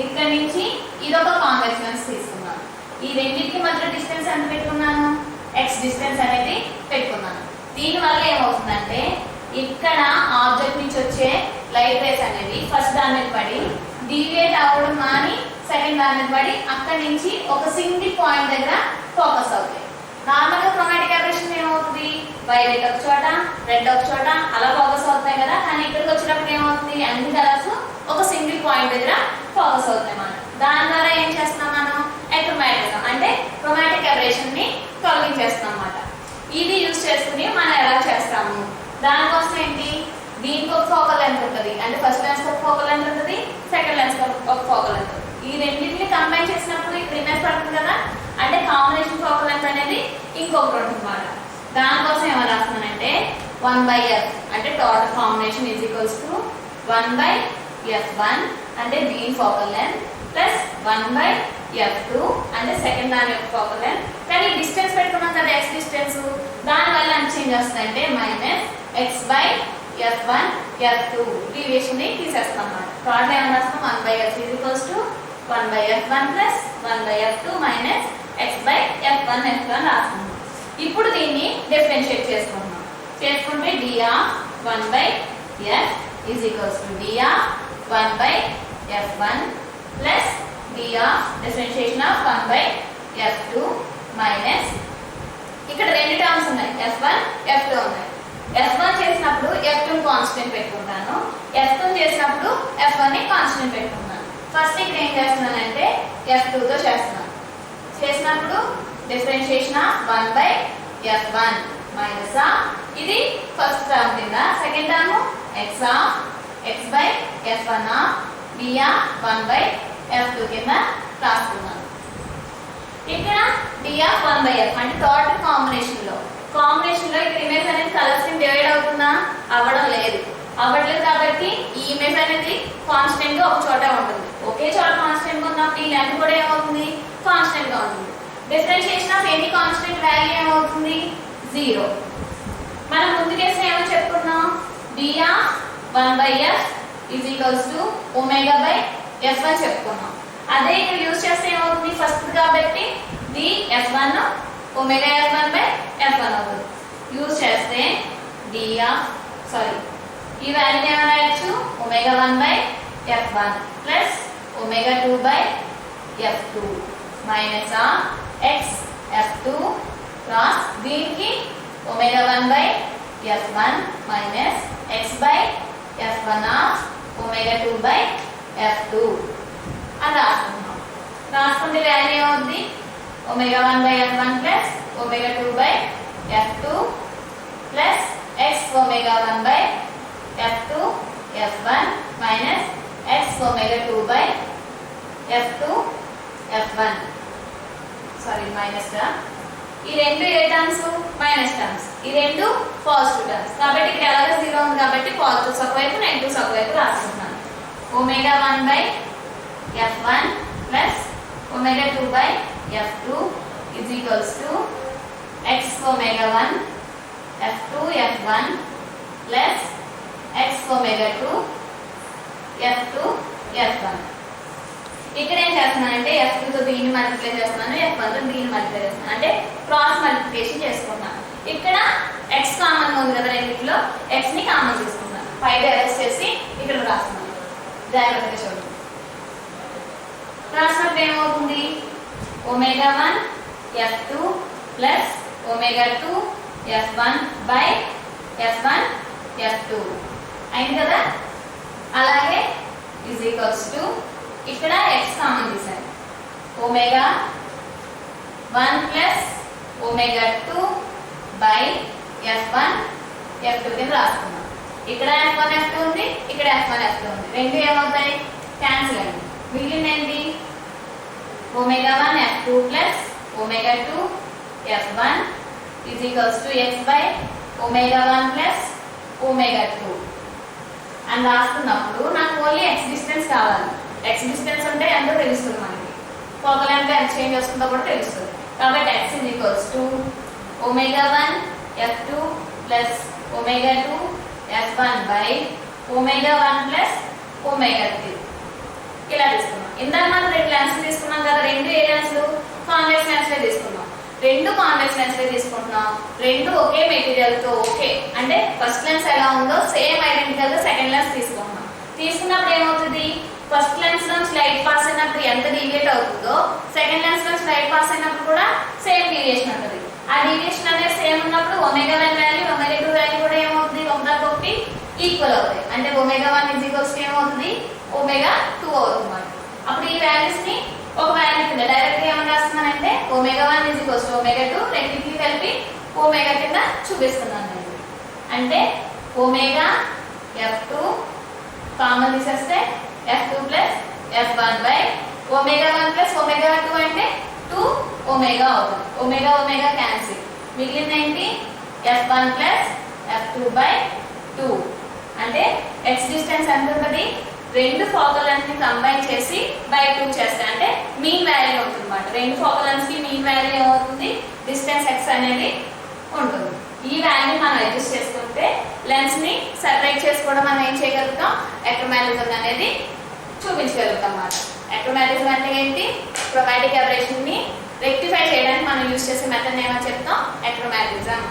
ఇక్కడ నుంచి ఇదొక కాన్వెక్స్ లెన్స్ తీసుకున్నాను. ఈ రెండింటికి మధ్య డిస్టెన్స్ ఎంత పెట్టుకున్నాను, x డిస్టెన్స్ అనేది పెట్టుకున్నాను. దీనివల్ల ఏమవుతుందంటే ఇక్కడ ఆబ్జెక్ట్ నుంచి వచ్చే లైట్ రేస్ అనేవి ఫస్ట్ దాని మీద పడి డీవియేట్ అవ్వడం కానీ సెకండ్ దాని మీద పడి అక్కడి నుంచి ఒక సింగిల్ పాయింట్ దగ్గర ఫోకస్ అవుతాయి. నార్మల్గా క్రోమాటిక్ అబరేషన్ ఏమవుతుంది, వైలెట్ ఒక చోట, రెడ్ ఒక చోట అలా ఫోకస్ అవుతాయి కదా, కానీ ఇక్కడికి వచ్చినప్పుడు ఏమవుతుంది అన్ని కలర్స్ ఒక సింగిల్ పాయింట్ దగ్గర ఫోకస్ అవుతాయి అన్నమాట. దాని ద్వారా ఏం చేస్తున్నాం మనం అక్రోమాటిజం అంటే క్రోమాటిక్ అబరేషన్ ని తొలగించేస్తాం అన్నమాట. ఇది యూజ్ చేసుకుని మనం ఎలా చేస్తాము, దానికోసం ఏంటి దీనికి ఒక ఫోకల్ లెంగ్త్ ఉంటుంది, అంటే ఫస్ట్ లెన్స్ ఒక ఫోకల్ లెంగ్త్ ఉంటుంది, సెకండ్ లెన్స్ ఒక ఫోకల్ లెంగ్త్. ఈ రెండింటిని కంబైన్ చేసినప్పుడు ఇక్కడ ఇమేజ్ పడుతుంది కదా, అంటే కాంబినేషన్ ఫోకల్ లెంగ్త్ అనేది ఇంకొకటి ఉంటుంది అన్నమాట. దానికోసం ఏమో రాస్తున్నానంటే 1 by f అంటే total combination is equals to 1 by f1 అంటే దీని focal length plus 1 by f2 అంటే సెకండ్ దాని యొక్క ఫోకల్ లెంగ్త్. కానీ డిస్టెన్స్ పెట్టుకున్నాం కదా x డిస్టెన్స్, దానివల్ల ఎంత చేంజ్ వస్తుందంటే minus x by f1 f2 deviation ని తీసేస్తాం అన్నమాట. టోటల్ ఏమో రాస్తాం 1 by f is equals to 1 by f1 plus 1 by f2 minus x by f1 f2 అని రాస్తున్నాం. ఇప్పుడు దీన్ని డిఫరెన్షియేట్ చేసుకుంటున్నాం. చేసుకుంటే d of 1 by f is equals to d of 1 by f1 plus d of differentiation of 1 by f2 minus ఇక్కడ 2 terms ఉన్నాయి, f1 f2 ఉన్నాయి. f1 చేసినప్పుడు f2 కాన్స్టెంట్ పెట్టుకుంటాను, f2 చేసినప్పుడు f1 ని కాన్స్టెంట్ పెట్టుకుంటాను. ఫస్ట్ ఇక్కడ ఏం చేస్తున్నానంటే f2 తో చేసినప్పుడు differentiation of 1 by f1 minus ఇది ఫస్ట్ టర్మ్ కింద, second term x by f1 d of 1 by f2 కింద రాసుకున్నాను. ఇక్కడ d of 1 by f అంటే టోటల్ కాంబినేషన్ లో ఇక్కడ ఇమేజ్ అనేది కలర్స్ ని డివైడ్ అవుతుందా, అవ్వట్లేదు కాబట్టి ఈ ఇమేజ్ అనేది కాన్స్టెంట్ గా ఒక చోట ఉంటుంది. ఒకే చోట కాన్స్టెంట్ గా ఉన్నప్పుడు ఈ లెంత్ కూడా ఏమవుతుంది కాన్స్టెంట్ గా ఉంటుంది. Differentiation of any constant value ఏమవుతుంది 0. మనం ముందు కేసులో ఏమో చెప్పుకున్నాం d of 1 by f is equals to omega by f1 చెప్పుకున్నాం. అదే ఇక్కడ యూజ్ చేస్తే ఏమవుతుంది ఫస్ట్ కాబట్టి d f1 omega f1 by f1 అవుతుంది. యూజ్ చేస్తే ఈ వాల్యూ ఏమైనా రాయొచ్చు omega 1 by f1 plus omega 2 by f2 minus x f2 plus దీనికి omega 1 by f1 minus x by f1 of omega 2 by f2 అని రాసుకుంటాం. రాసుకుంటే వాల్యూ ఏమవుతుంది omega 1 by f1 plus omega 2 by f2 plus x omega 1 by f2 f1 minus x omega 2 by f2 f1 sorry minus గా ఈ రెండు ఏ terms minus terms ఈ రెండు positive terms కాబట్టి ఇక్కడ ఎలాగో 0 ఉంది కాబట్టి పాజిటివ్స్ ఒకవైపు నెగిటివ్స్ ఒకవైపు రాసుకుంటున్నాను omega 1 by f1 plus omega 2 by f2 is equals to x omega 1 f2 f1 plus x omega 2 f2 f1 ఇక్కడ ఏం చేస్తున్నానంటే f2 తో దీన్ని మల్టిప్లై చేస్తున్నాను f1 తో దీన్ని మల్టిప్లై చేస్తున్నాను అంటే క్రాస్ మల్టిప్లికేషన్ చేసుకుంటున్నాను ఇక్కడ x కామన్ ఉంది కదా రెండిట్లో x ని కామన్ తీసుకుంటున్నాను పైన అరెస్ట్ చేసి ఇక్కడ రాస్తున్నాను జాగ్రత్తగా చూడండి రాసినప్పుడు ఏమవుతుంది omega 1 f2 plus omega 2 f1 by f1 f2 అయింది కదా అలాగే is equals to ఇక్కడ x కామన్ తీసాను omega 1 plus omega 2 by f1 f2 కింద రాసుకున్నాం ఇక్కడ f1 f2 ఉంది ఇక్కడ f1 f2 ఉంది రెండు ఏమవుతాయి క్యాన్సిల్ అండి మిగిలింది ఏంటి omega 1 f2 plus omega 2 f1 is equals to x by omega 1 plus omega 2 అని రాసుకున్నప్పుడు నాకు ఓన్లీ x డిస్టెన్స్ కావాలి x డిస్టెన్స్ అంటే ఎంతో తెలుస్తుంది మనకి ఫోకల్ లెంగ్త్ ఎంత చేంజ్ వస్తుందో కూడా తెలుస్తుంది కాబట్టి x is equals to omega 1 f2 plus omega 2 f1 by omega 1 plus omega 3 ఇలా తీసుకున్నాం ఇందాక మనం రెండు లెన్స్ తీసుకున్నాం కదా రెండు ఏ లెన్స్ కాన్వెక్స్ లెన్స్ తీసుకున్నాం రెండు కాన్వెక్స్ లెన్స్ తీసుకుంటున్నాం రెండు ఒకే మెటీరియల్ తో ఓకే అంటే ఫస్ట్ లెన్స్ ఎలా ఉందో సేమ్ ఐడెంటికల్ గా సెకండ్ లెన్స్ తీసుకుంటున్నాం తీసుకున్నప్పుడు ఏమవుతుంది ఫస్ట్ లెన్స్ నుంచి లైట్ పాస్ అయినప్పుడు ఎంత డీవియేట్ అవుతుందో సెకండ్ లెన్స్ నుంచి లైట్ పాస్ అయినప్పుడు కూడా సేమ్ డీవియేషన్ ఉంటుంది ఆ డీవియేషన్ అనేది సేమ్ ఉన్నప్పుడు ఒమేగా 1 వాల్యూ ఒమేగా 2 వాల్యూ కూడా ఏమవుతుంది ఒకదానికొకటి ఈక్వల్ అవుతాయి అంటే omega 1 is equals to ఏమవుతుంది omega 2 అవుతుంది అప్పుడు ఈ వాల్యూస్ ని ఒక వాల్యూ కింద డైరెక్ట్ గా ఏమని రాస్తున్నానంటే omega 1 is equals to omega 2 రెండింటిని కలిపి omega కింద చూపిస్తున్నాను నేను అంటే omega f2 కామన్ తీసేస్తే f2 plus f1 by omega 1 plus omega 2 అంటే 2 omega అవుతుంది omega omega క్యాన్సిల్ మిగిలింది ఏంటి f1 plus f2 by 2 అంటే x డిస్టెన్స్ ఎంత ఉంటుంది రెండు ఫోకల్ లెంగ్త్ ని కంబైన్ చేసి బై 2 చేస్తే అంటే మీన్ వాల్యూ ఉంటుంది అన్నమాట రెండు ఫోకల్ లెంగ్త్స్ కి మీన్ వాల్యూ ఏమవుతుంది డిస్టెన్స్ x అనేది ఉంటుంది ఈ వాల్యూ మనం అడ్జస్ట్ చేసుకుంటే లెన్స్ ని సెపరేట్ చేసుకోవడం మనం ఏం చేయగలుగుతాం ఎక్రోమాటిజం అనేది చూపించగలుగుతాం అన్నమాట ఎక్రోమాటిజం అంటే ఏంటి క్రోమాటిక్ అబరేషన్ ని రెక్టిఫై చేయడానికి మనం యూజ్ చేసే మెథడ్ ఏమని చెప్తాం ఎక్రోమాటిజం